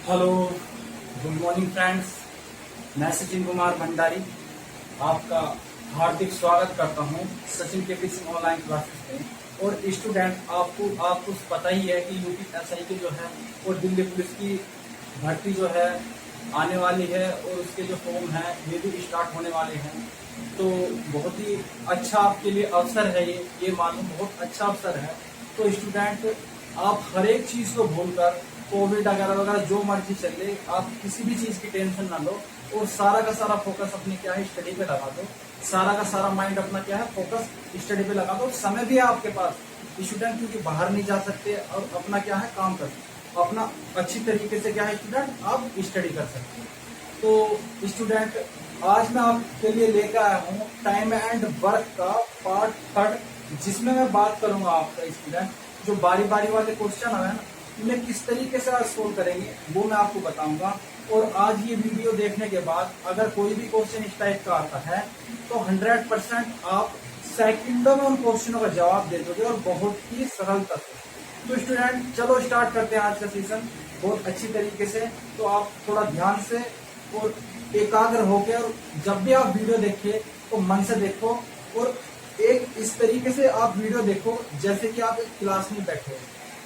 Hello, good morning friends. मैं सचिन कुमार भंडारी आपका हार्दिक स्वागत करता हूं सचिन के टीचिंग ऑनलाइन क्लासेस में। और स्टूडेंट आपको पता ही है कि यूपीएसआई की जो है और दिल्ली पुलिस की भर्ती जो है आने वाली है और उसके जो फॉर्म है ये भी स्टार्ट होने वाले हैं। तो बहुत ही अच्छा आपके लिए अवसर है ये मालूम बहुत अच्छा अवसर है। तो स्टूडेंट आप हर एक चीज को भूलकर कोविड वगैरह वगैरह जो मर्जी चले, आप किसी भी चीज की टेंशन ना लो और सारा का सारा फोकस अपनी क्या है स्टडी पे लगा दो। सारा का सारा माइंड अपना क्या है फोकस स्टडी पे लगा दो। समय भी है आपके पास स्टूडेंट, क्योंकि बाहर नहीं जा सकते और अपना क्या है काम कर अपना अच्छी तरीके से क्या है स्टूडेंट आप स्टडी कर सकते हैं। तो स्टूडेंट आज मैं आपके लिए लेकर आया हूँ टाइम एंड वर्क का पार्ट थर्ड, जिसमें मैं बात करूंगा आपका स्टूडेंट जो बारी बारी वाले क्वेश्चन है ना उन्हें किस तरीके से आज सोल्व करेंगे वो मैं आपको बताऊंगा। और आज ये वीडियो देखने के बाद अगर कोई भी क्वेश्चन इस टाइप का आता है तो 100% आप सेकंडों में उन क्वेश्चनों का जवाब दे दोगे और बहुत ही सरलता से। तो स्टूडेंट चलो स्टार्ट करते हैं आज का सेशन बहुत अच्छी तरीके से। तो आप थोड़ा ध्यान से और एकाग्र होकर, और जब भी आप वीडियो देखिए तो मन से देखो और एक इस तरीके से आप वीडियो देखो जैसे कि आप एक क्लास में बैठे हो।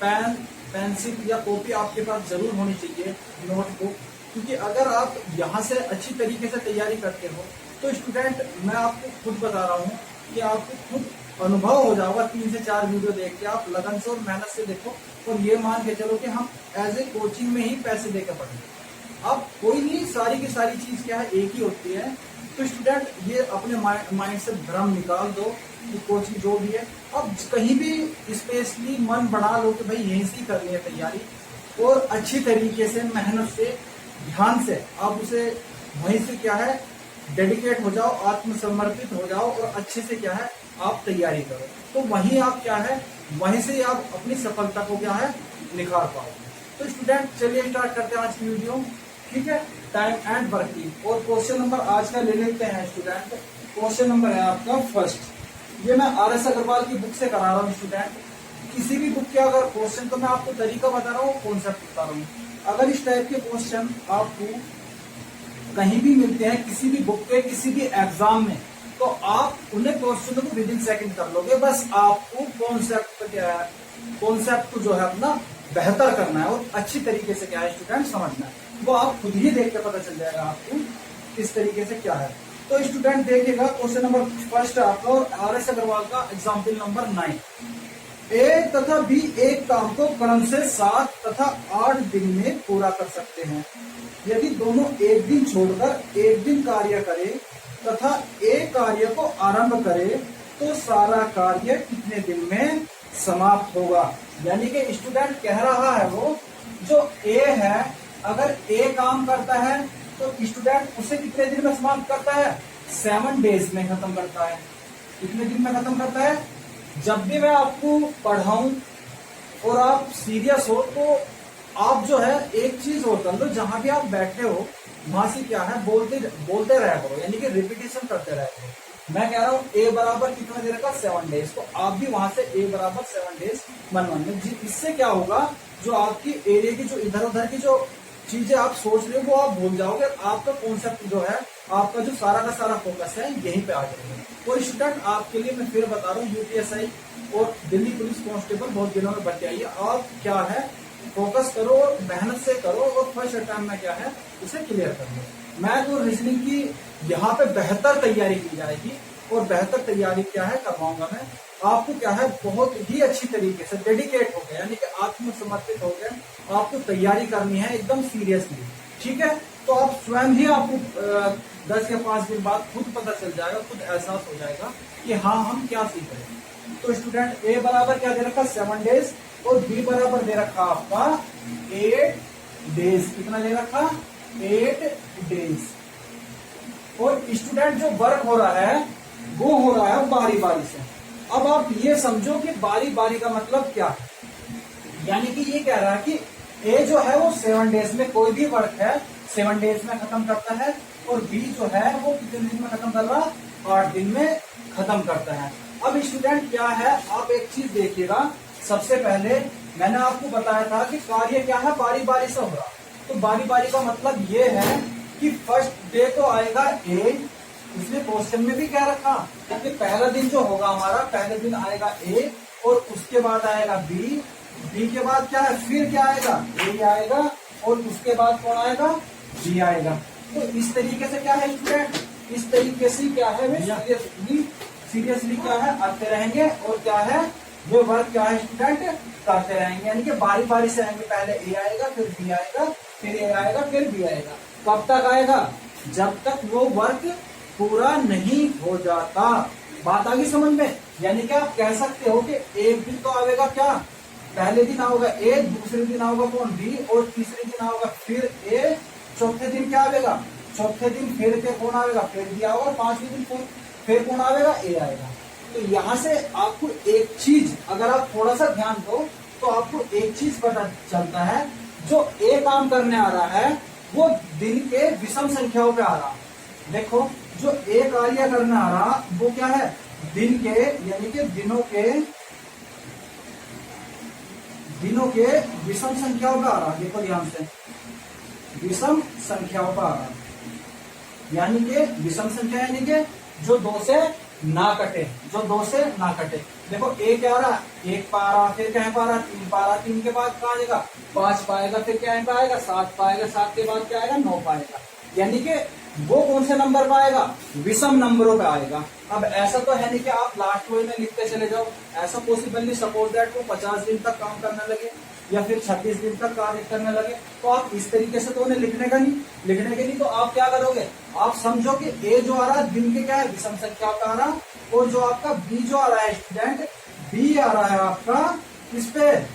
पेन पेंसिल या कॉपी आपके पास जरूर होनी चाहिए, नोटबुक, क्योंकि अगर आप यहाँ से अच्छी तरीके से तैयारी करते हो तो स्टूडेंट मैं आपको खुद बता रहा हूँ कि आपको खुद अनुभव हो जाएगा। 3 से 4 वीडियो देख के आप लगन से और मेहनत से देखो और ये मान के चलो कि हम एज ए कोचिंग में ही पैसे देकर पढ़ेंगे। अब कोई नहीं, सारी की सारी चीज क्या है एक ही होती है। तो स्टूडेंट ये अपने माइंड से भ्रम निकाल दो कि कोचिंग जो भी है, अब कहीं भी स्पेशली मन बना लो कि भाई यहीं से करनी है तैयारी और अच्छी तरीके से मेहनत से ध्यान से आप उसे वहीं से क्या है डेडिकेट हो जाओ, आत्मसमर्पित हो जाओ और अच्छे से क्या है आप तैयारी करो। तो वहीं आप क्या है वहीं से आप अपनी सफलता को क्या है निखार पाओगे। तो स्टूडेंट चलिए स्टार्ट करते हैं आज की वीडियो, ठीक है। टाइम एंड वर्क की और क्वेश्चन नंबर आज का ले लेते हैं स्टूडेंट। क्वेश्चन नंबर है आपका फर्स्ट। ये मैं RS अग्रवाल की बुक से करा रहा हूँ स्टूडेंट। किसी भी बुक के अगर क्वेश्चन, तो मैं आपको तरीका बता रहा हूँ, कॉन्सेप्ट बता रहा हूँ। अगर इस टाइप के क्वेश्चन आपको कहीं भी मिलते हैं किसी भी बुक के किसी भी एग्जाम में, तो आप उन्हें क्वेश्चन को विद इन सेकंड कर लोगे। बस आपको कॉन्सेप्ट क्या है, कॉन्सेप्ट को जो है अपना बेहतर करना है और अच्छी तरीके से क्या है स्टूडेंट समझना है। वो आप खुद ही देख के पता चल जाएगा आपको किस तरीके से क्या है। तो स्टूडेंट देखिएगा क्वेश्चन नंबर फर्स्ट आपका और RS अग्रवाल का एग्जाम्पल नंबर 9। ए तथा बी एक काम को क्रम से 7 तथा 8 दिन में पूरा कर सकते हैं। यदि दोनों एक दिन छोड़कर एक दिन कार्य करे तथा एक कार्य को आरंभ करे तो सारा कार्य कितने दिन में समाप्त होगा। यानी कि स्टूडेंट कह रहा है वो जो ए है, अगर ए काम करता है तो स्टूडेंट उसे कितने दिन में समाप्त करता है 7 डेज में खत्म करता है। कितने दिन में खत्म करता है। जब भी मैं आपको पढ़ाऊं और आप सीरियस हो तो आप जो है एक चीज और कर लो, जहां भी आप बैठे हो वहां से क्या है बोलते रहा करो, यानी कि रिपीटेशन करते रहा करो। मैं कह रहा हूँ ए बराबर कितना दे रखा 7 डेज, तो आप भी वहां से ए बराबर 7 डेज मन में। इससे क्या होगा, जो आपकी एरिया की जो इधर उधर की जो चीजें आप सोच रहे हो वो आप भूल जाओगे। आपका कॉन्सेप्ट जो है, आपका जो सारा का सारा फोकस है यहीं पे आ जाएगा। और स्टूडेंट आपके लिए मैं फिर बता रहा हूँ यूपीएसआई और दिल्ली पुलिस कांस्टेबल बहुत दिनों में भर्ती आई है। आप क्या है फोकस करो और मेहनत से करो और फर्स्ट अटेम्प्ट में क्या है उसे क्लियर कर लो। मैथ और रीजनिंग की यहाँ पे बेहतर तैयारी की जाएगी और बेहतर तैयारी क्या है करवाऊंगा मैं आपको। क्या है बहुत ही अच्छी तरीके से डेडिकेट हो गया, यानी कि आत्मसमर्पित हो गए, आपको तैयारी करनी है एकदम सीरियसली, ठीक है। तो आप स्वयं ही आपको 10 या 5 दिन बाद खुद पता चल जाएगा, खुद एहसास हो जाएगा कि हाँ हम क्या सीख रहे हैं। तो स्टूडेंट ए बराबर क्या दे रखा 7 डेज और बी बराबर दे रखा आपका 8 डेज। कितना दे रखा 8 डेज। और स्टूडेंट जो वर्क हो रहा है वो हो रहा है बारी बारी से। अब आप ये समझो कि बारी बारी का मतलब क्या है, यानी कि ये कह रहा है कि ए जो है वो 7 डेज में कोई भी वर्क है 7 डेज में खत्म करता है और बी जो है वो कितने दिन में खत्म कर रहा है 8 दिन में खत्म करता है। अब स्टूडेंट क्या है आप एक चीज देखिएगा, सबसे पहले मैंने आपको बताया था कि कार्य क्या है बारी बारी से हो रहा। तो बारी बारी का मतलब ये है कि फर्स्ट डे तो आएगा ए, इसलिए क्वेश्चन में भी क्या रखा कि पहला दिन जो होगा हमारा, पहले दिन आएगा ए और उसके बाद आएगा बी, बी के बाद क्या है, फिर क्या आएगा, ए आएगा और उसके बाद कौन आएगा, बी आएगा। तो इस तरीके से क्या है स्टूडेंट, इस तरीके से क्या है सीरियसली क्या है आते रहेंगे और क्या है वो वर्क क्या है स्टूडेंट करते रहेंगे, यानी कि बारी बारी से आएंगे, पहले ए आएगा फिर बी आएगा फिर ए आएगा फिर बी आएगा। कब तक आएगा, जब तक वो वर्क पूरा नहीं हो जाता। बात आ गई समझ में, यानी कि आप कह सकते हो कि एक दिन तो आएगा क्या, पहले दिन आओगा ए, दूसरे दिन आओगा कौन, बी, और तीसरे दिन आओगा फिर ए, चौथे दिन क्या आएगा, चौथे दिन फिर के कौन आएगा, फिर बी आएगा, पांचवें दिन फिर कौन आएगा, ए आएगा। तो यहाँ से आपको एक चीज अगर आप थोड़ा सा ध्यान दो तो आपको एक चीज पता चलता है, जो ए काम करने आ रहा है वो दिन के विषम संख्याओं पे आ रहा है। देखो जो ए कार्य करने आ रहा वो क्या है, दिन के यानी कि दिनों के विषम संख्याओं पे आ रहा। देखो ध्यान से, विषम संख्याओं पर आ रहा, यानी कि विषम संख्या यानी कि जो दो से ना कटे, जो दो से ना कटे। देखो ए क्या आ रहा, एक पा रहा, फिर क्या पा रहा, तीन पा रहा, तीन के बाद कहा आएगा, पांच पाएगा, फिर क्या पाएगा, सात पाएगा, सात के बाद क्या आएगा, नौ पाएगा। यानी कि वो कौन से नंबर पर आएगा, विषम नंबरों पे आएगा। अब ऐसा तो है नहीं कि आप लास्ट वे में लिखते चले जाओ, ऐसा पॉसिबल नहीं। सपोज दैट वो 50 दिन तक काम करने लगे या फिर 36 दिन तक कार्य करने लगे, तो आप इस तरीके से तो उन्हें लिखने के नहीं तो आप क्या करोगे, आप समझो कि ए जो आ रहा है दिन के क्या है, विषम संख्या का आ रहा, और जो आपका बी जो आ रहा है स्टूडेंट, बी आ रहा है आपका किस पे,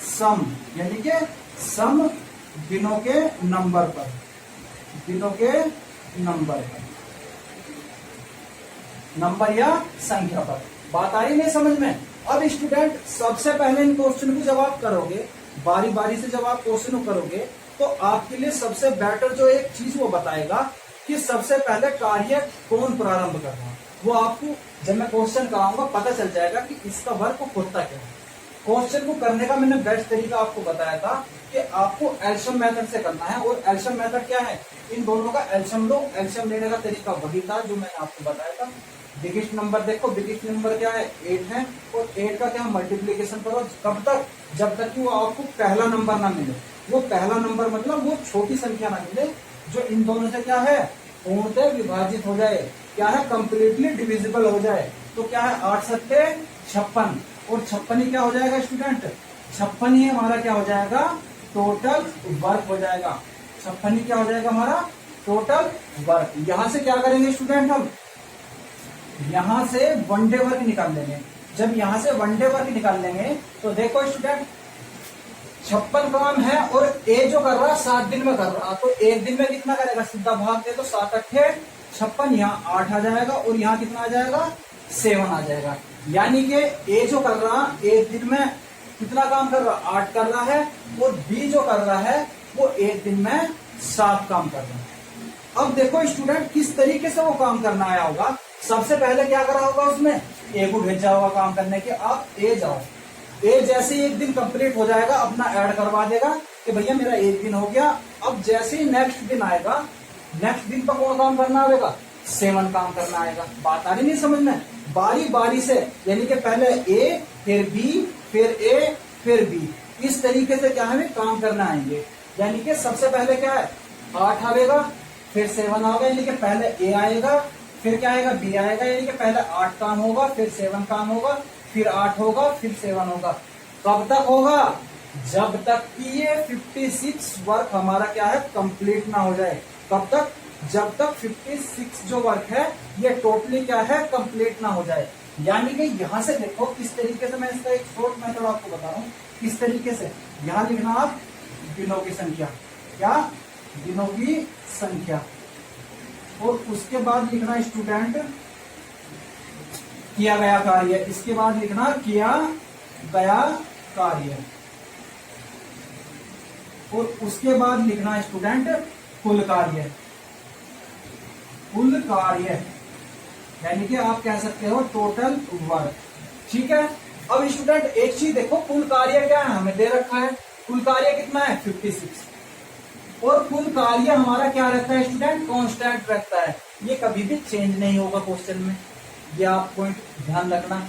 सम, यानी कि सम दिनों के नंबर पर, दिनों के नंबर या संख्या पर। बात आ रही नहीं समझ में। अब स्टूडेंट सबसे पहले इन क्वेश्चन को जब आप करोगे, बारी बारी से जब आप क्वेश्चन को करोगे, तो आपके लिए सबसे बेटर जो एक चीज वो बताएगा कि सबसे पहले कार्य कौन प्रारंभ कर रहा है। वो आपको जब मैं क्वेश्चन कराऊंगा पता चल जाएगा कि इसका वर्क होता क्या है। क्वेश्चन को करने का मैंने बेस्ट तरीका आपको बताया था कि आपको एल्शियम मेथड से करना है, और एल्शियम मेथड क्या है, इन दोनों का एल्शियम लो। एल्शियम लेने का तरीका वही था जो मैंने आपको बताया था। बिगेस्ट नंबर देखो, बिगेस्ट नंबर क्या है, 8 है, और 8 का क्या मल्टीप्लीकेशन करो, कब तक, जब तक कि वो आपको पहला नंबर ना मिले। वो पहला नंबर मतलब वो छोटी संख्या ना मिले जो इन दोनों से क्या है, पूर्णतः विभाजित हो जाए, क्या है, कंप्लीटली डिविजिबल हो जाए। तो क्या है, 8 सत्ते 56, और 56 ही क्या हो जाएगा स्टूडेंट, 56 ही हमारा क्या हो जाएगा, टोटल वर्क हो जाएगा। 56 ही क्या हो जाएगा हमारा टोटल वर्क। यहां से क्या करेंगे स्टूडेंट, हम यहां से वन डे वर्क निकाल लेंगे। जब यहां से वन डे वर्क निकाल लेंगे तो देखो स्टूडेंट, 56 काम है और ए जो कर रहा 7 दिन में कर रहा, तो एक दिन में कितना करेगा, सीधा भाग दे तो 7 अट्ठे 56, यहाँ 8 आ जाएगा और यहाँ कितना आ जाएगा, 7 आ जाएगा। यानी कि ए जो कर रहा एक दिन में कितना काम कर रहा, 8 कर रहा है, और बी जो कर रहा है वो एक दिन में 7 काम कर रहा है। अब देखो स्टूडेंट किस तरीके से वो काम करना आया होगा। सबसे पहले क्या करा होगा, उसमें ए को भेजा होगा काम करने के, आप ए जाओ, ए जैसे ही एक दिन कंप्लीट हो जाएगा अपना ऐड करवा देगा कि भैया मेरा एक दिन हो गया। अब जैसे ही नेक्स्ट दिन आएगा, नेक्स्ट दिन पर कौन काम करना आएगा, 7 काम करना आएगा। बात आ रही नहीं समझ में, बारी बारी से, यानी कि पहले ए फिर बी फिर ए फिर बी, इस तरीके से क्या हमें काम करना आएंगे। यानी कि सबसे पहले क्या है, 8 आएगा फिर 7 आएगा, यानी कि पहले ए आएगा फिर क्या आएगा, बी आएगा, यानी कि पहले 8 काम होगा फिर 7 काम होगा फिर 8 होगा फिर 7 होगा। कब तक होगा, जब तक कि ये 56 वर्क हमारा क्या है, कंप्लीट ना हो जाए। कब तक, जब तक 56 जो वर्क है ये टोटली क्या है, कंप्लीट ना हो जाए। यानी कि यहां से देखो किस तरीके से, मैं इसका एक शॉर्ट मेथड आपको बता रहा हूं किस तरीके से। यहां लिखना आप दिनों की संख्या, क्या, दिनों की संख्या, और उसके बाद लिखना स्टूडेंट किया गया कार्य, इसके बाद लिखना किया गया कार्य, और उसके बाद लिखना स्टूडेंट कुल कार्य, कुल कार्य, यानी कि आप कह सकते हो टोटल वर्क। ठीक है। अब स्टूडेंट एक चीज देखो, कुल कार्य क्या है, हमें दे रखा है, कुल कार्य कितना है 56। और कुल कार्य हमारा क्या रहता है स्टूडेंट, कांस्टेंट रहता है, ये कभी भी चेंज नहीं होगा क्वेश्चन में, ये आप पॉइंट ध्यान रखना।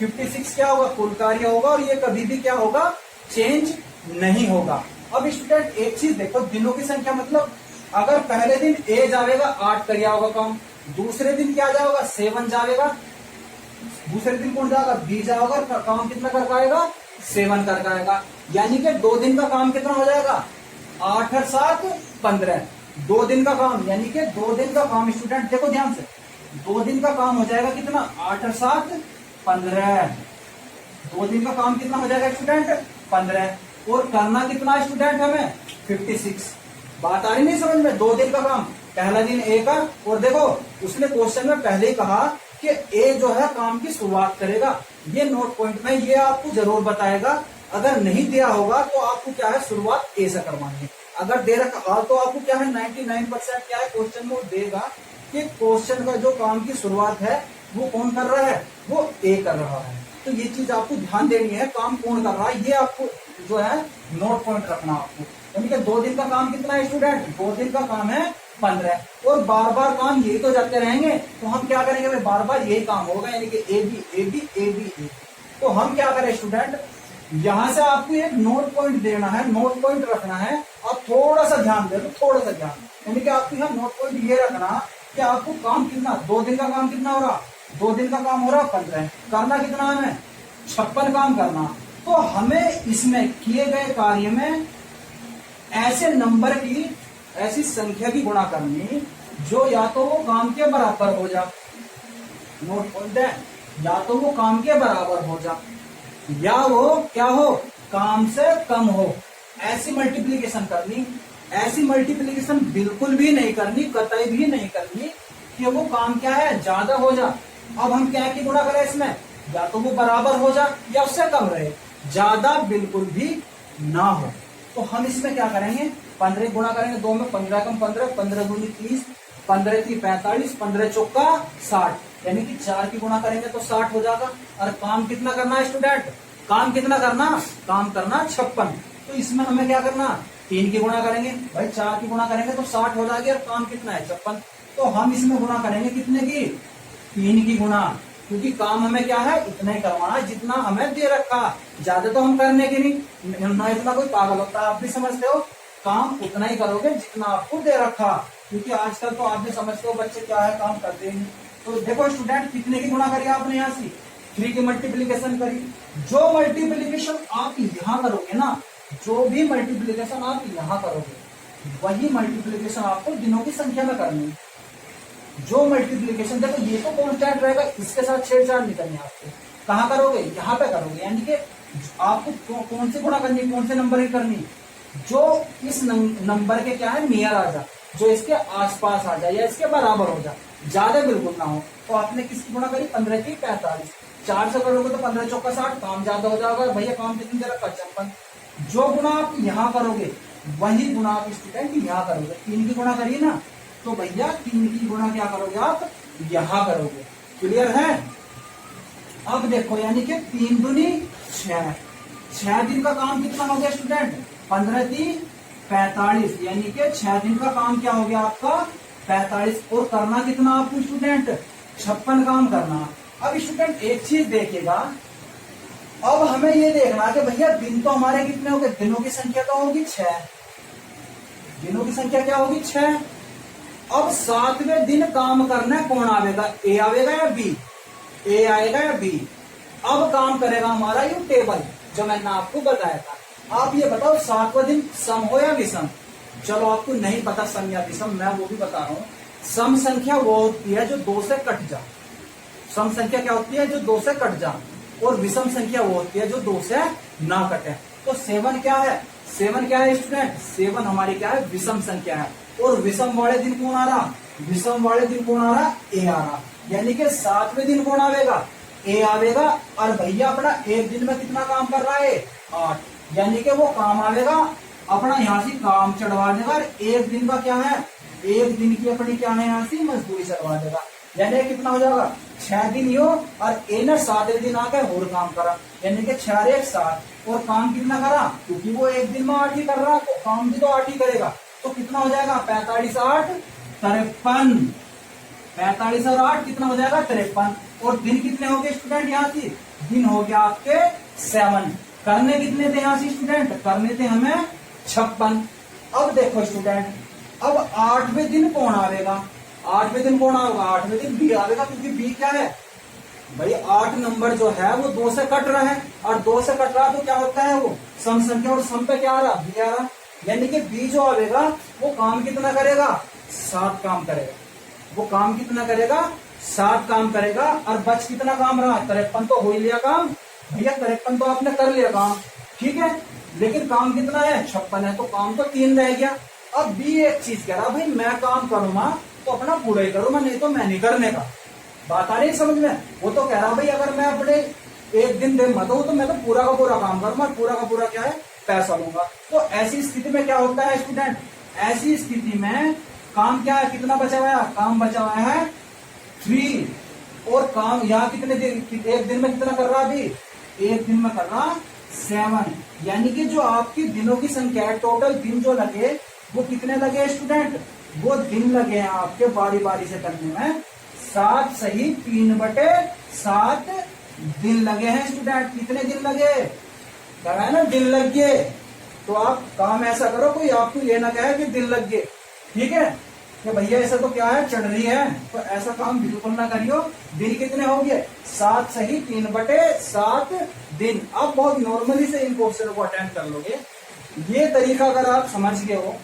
56 क्या होगा, कुल कार्य होगा और ये कभी भी क्या होगा, चेंज नहीं होगा। अब स्टूडेंट एक चीज देखो, दिनों की संख्या मतलब अगर पहले दिन ए जाएगा 8 करिया होगा काम, दूसरे दिन क्या जाएगा 7 जाएगा, दूसरे दिन कौन जाएगा बी जाएगा, काम कितना कर पाएगा 7 कर पाएगा, यानी कि 2 दिन का काम कितना हो जाएगा 8 और 7 15, 2 दिन का काम, यानी कि 2 दिन का काम स्टूडेंट देखो ध्यान से, 2 दिन का काम हो जाएगा कितना 8 और 7 15, 2 दिन का काम कितना हो जाएगा स्टूडेंट 15, और करना कितना स्टूडेंट हमें 56। बात आ रही नहीं समझ में, 2 दिन का काम, पहला दिन ए का, और देखो उसने क्वेश्चन में पहले ही कहा कि ए जो है काम की शुरुआत करेगा, ये नोट पॉइंट में ये आपको जरूर बताएगा। अगर नहीं दिया होगा तो आपको क्या है शुरुआत ए से करवानी है, अगर दे रखा तो आपको क्या है 99% क्या है क्वेश्चन में देगा कि क्वेश्चन का जो काम की शुरुआत है वो कौन कर रहा है, वो ए कर रहा है। तो ये चीज आपको ध्यान देनी है, काम कौन कर रहा है ये आपको जो है नोट पॉइंट रखना आपको। यानी कि 2 दिन का काम कितना है स्टूडेंट, 2 दिन का काम है 15, और बार बार काम यही तो जाते रहेंगे, तो हम क्या करेंगे भाई, बार बार यही काम होगा, यानी कि A B A B A B A. तो हम क्या करें स्टूडेंट, यहां से आपको एक नोट पॉइंट देना है, नोट पॉइंट रखना है, और थोड़ा सा ध्यान दे दो, थोड़ा सा ध्यान, यानी कि आपको यहाँ नोट पॉइंट ये रखना कि आपको काम कितना, 2 दिन का काम कितना हो रहा, 2 दिन का काम हो रहा 15, करना कितना हमें 56 काम करना। तो हमें इसमें किए गए कार्य में ऐसे नंबर की, ऐसी संख्या की गुणा करनी जो या तो वो काम के बराबर हो जा, नोट पॉइंट है, या तो वो काम के बराबर हो जा, या वो क्या हो काम से कम हो, ऐसी मल्टीप्लीकेशन करनी। ऐसी मल्टीप्लीकेशन बिल्कुल भी नहीं करनी, कतई भी नहीं करनी कि वो काम क्या है ज्यादा हो जा। अब हम क्या की गुणा करें इसमें, या तो वो बराबर हो जा या उससे कम रहे, ज्यादा बिल्कुल भी ना हो। तो हम इसमें क्या करेंगे, 15 गुणा करेंगे, 2 में 15 कम 15, 15 दूनी 30, 15 की 45, 15 चौका 60, यानी कि 4 की गुणा करेंगे तो 60 हो जाएगा। और काम कितना करना है स्टूडेंट, काम कितना करना, काम करना 56। तो इसमें हमें क्या करना, 3 की गुणा करेंगे भाई, 4 की गुणा करेंगे तो 60 हो जाएगी, और काम कितना है 56। तो हम इसमें गुणा करेंगे कितने की, 3 की गुणा, क्योंकि काम हमें क्या है इतना ही करवाना जितना हमें दे रखा, ज्यादा तो हम करने की नहीं, ना इतना कोई पागल होता है, आप भी समझते हो, काम उतना ही करोगे जितना आपको दे रखा, क्योंकि आजकल तो आप भी समझते हो बच्चे क्या है काम करते हैं। तो देखो स्टूडेंट कितने की गुणा करिए आपने यहाँ से 3 की मल्टीप्लीकेशन करी, जो मल्टीप्लीकेशन आप यहाँ करोगे ना, जो भी मल्टीप्लीकेशन आप यहाँ करोगे वही मल्टीप्लीकेशन आपको दिनों की संख्या में करनी है। जो मल्टीप्लीकेशन देखो ये तो कांस्टेंट रहेगा, इसके साथ छेड़छाड़ नहीं करनी आपको, कहाँ करोगे यहाँ पे करोगे, यानी कि आपको कौन सी गुणा करनी, कौन से नंबर की करनी, जो इस नंबर के क्या है नियर आ जा, जो इसके आसपास आ जाए या इसके बराबर हो जाए, ज्यादा बिल्कुल ना हो। तो आपने किसकी गुणा करी, 15 की 45, 4 से करोगे तो 15 चौका 60, काम ज्यादा हो जाएगा भैया, काम कितनी देर 55। जो गुणा आप यहाँ करोगे वही गुणा आप स्टूडेंट यहाँ करोगे, 3 की गुणा करिए ना, तो भैया 3 की गुणा क्या करोगे आप यहाँ करोगे, क्लियर है। अब देखो यानी कि 3 दूनी 6, 6 दिन का काम कितना हो गया स्टूडेंट, 15 की 45, यानी कि 6 दिन का काम क्या हो गया आपका 45, और करना कितना आपको स्टूडेंट 56 काम करना। अब स्टूडेंट एक चीज देखिएगा, अब हमें ये देखना कि भैया दिन तो हमारे कितने हो गए, दिनों की संख्या तो होगी 6, दिनों की संख्या क्या होगी 6। अब 7वें दिन काम करना है, कौन आवेगा, ए आवेगा या बी, ए आएगा या बी। अब काम करेगा हमारा ये टेबल जो मैंने आपको बताया था। आप ये बताओ 7वां दिन सम हो या विषम, चलो आपको नहीं पता सम या विषम, मैं वो भी बता रहा हूँ। सम संख्या वो होती है जो 2 से कट जा, सम संख्या क्या होती है जो 2 से कट जा, और विषम संख्या वो होती है जो 2 से ना कटे। तो 7 क्या है, 7 क्या है स्टूडेंट, 7 हमारी क्या है विषम संख्या है, और विषम वाले दिन कौन आ रहा, विषम वाले दिन कौन आ रहा, ए आ रहा, यानी कि 7वें दिन कौन आवेगा, ए आवेगा। और भैया अपना एक दिन में कितना काम कर रहा है 8, यानी कि वो काम आवेगा अपना यहाँ से काम चढ़वा देगा, और एक दिन का क्या है, एक दिन की अपनी क्या है यहाँ से मजदूरी चढ़वा देगा, यानी कितना हो जाएगा 6 दिन यो, और ए ने 7वें दिन आकर और काम करा, यानी कि 6 और 1 7, और काम कितना करा, क्योंकि वो एक दिन में 8 ही कर रहा तो काम भी तो 8 ही करेगा, तो कितना हो जाएगा 45 8 53। 45 और 8 कितना हो जाएगा 53। और दिन कितने हो गए स्टूडेंट यहाँ से? दिन हो गया आपके 7। करने कितने थे यहाँ से स्टूडेंट? करने थे हमें 56। अब देखो स्टूडेंट, अब 8वें दिन कौन आवेगा? 8वें दिन कौन आएगा? 8वें दिन बी आवेगा, क्योंकि बी क्या है भाई, 8 नंबर जो है वो 2 से कट रहा है, और 2 से कट रहा है तो क्या होता है वो सम संख्या, और सम पे क्या आ रहा? बी आ रहा। यानी कि बी जो आवेगा वो काम कितना करेगा? 7 काम करेगा। वो काम कितना करेगा? 7 काम करेगा। और बच कितना काम रहा? 53 तो हो ही लिया काम भैया, 53 तो आपने कर लिया काम, ठीक है, लेकिन काम कितना है? 56 है, तो काम तो 3 रह गया। अब बी एक चीज कह रहा, भाई मैं काम करूंगा तो अपना पूरा ही करूंगा, नहीं तो मैं नहीं करने का। बात आ रही है समझ में? वो तो कह रहा भाई अगर मैं अपने एक दिन दे मत हूं तो मैं तो पूरा का पूरा काम करूंगा, पूरा का पूरा क्या है? पैसा लूंगा। तो ऐसी स्थिति में क्या होता है स्टूडेंट? ऐसी स्थिति में काम क्या है? कितना बचा हुआ है? काम बचा हुआ है 3। और काम यहाँ कितने दिन, एक दिन में कितना कर रहा? अभी एक दिन में कर रहा 7। यानी कि जो आपकी दिनों की संख्या है, टोटल दिन जो लगे वो कितने लगे स्टूडेंट? वो दिन लगे हैं आपके बारी बारी से करने में 7 सही 3/7 दिन लगे हैं स्टूडेंट। कितने दिन लगे? कह रहा है ना दिन लग गए। तो आप काम ऐसा करो, कोई आपको ये ना कहे कि दिन लग गए, ठीक है, कि भैया ऐसा तो क्या है चढ़ रही है, तो ऐसा काम बिल्कुल ना करियो। दिन कितने हो गए? 7 सही 3/7 दिन। आप बहुत नॉर्मली से इन क्वेश्चन को अटेंड कर लोगे। ये तरीका अगर आप समझ गए हो,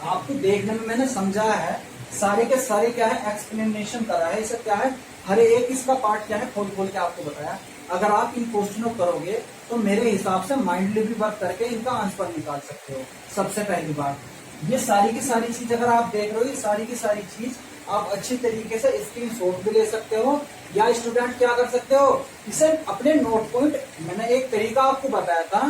आपको देखने में मैंने समझाया है, सारे के सारे क्या है एक्सप्लेनेशन करा है, इसे क्या है हर एक इसका पार्ट क्या है खोल खोल के आपको बताया। अगर आप इन क्वेश्चनों करोगे तो मेरे हिसाब से माइंडली भी वर्क करके इनका आंसर निकाल सकते हो। सबसे पहली बात, ये सारी की सारी चीज अगर आप देख रहे हो, ये सारी की सारी चीज आप अच्छी तरीके से स्क्रीनशॉट भी ले सकते हो, या स्टूडेंट क्या कर सकते हो, इसे अपने नोट पॉइंट, मैंने एक तरीका आपको बताया था,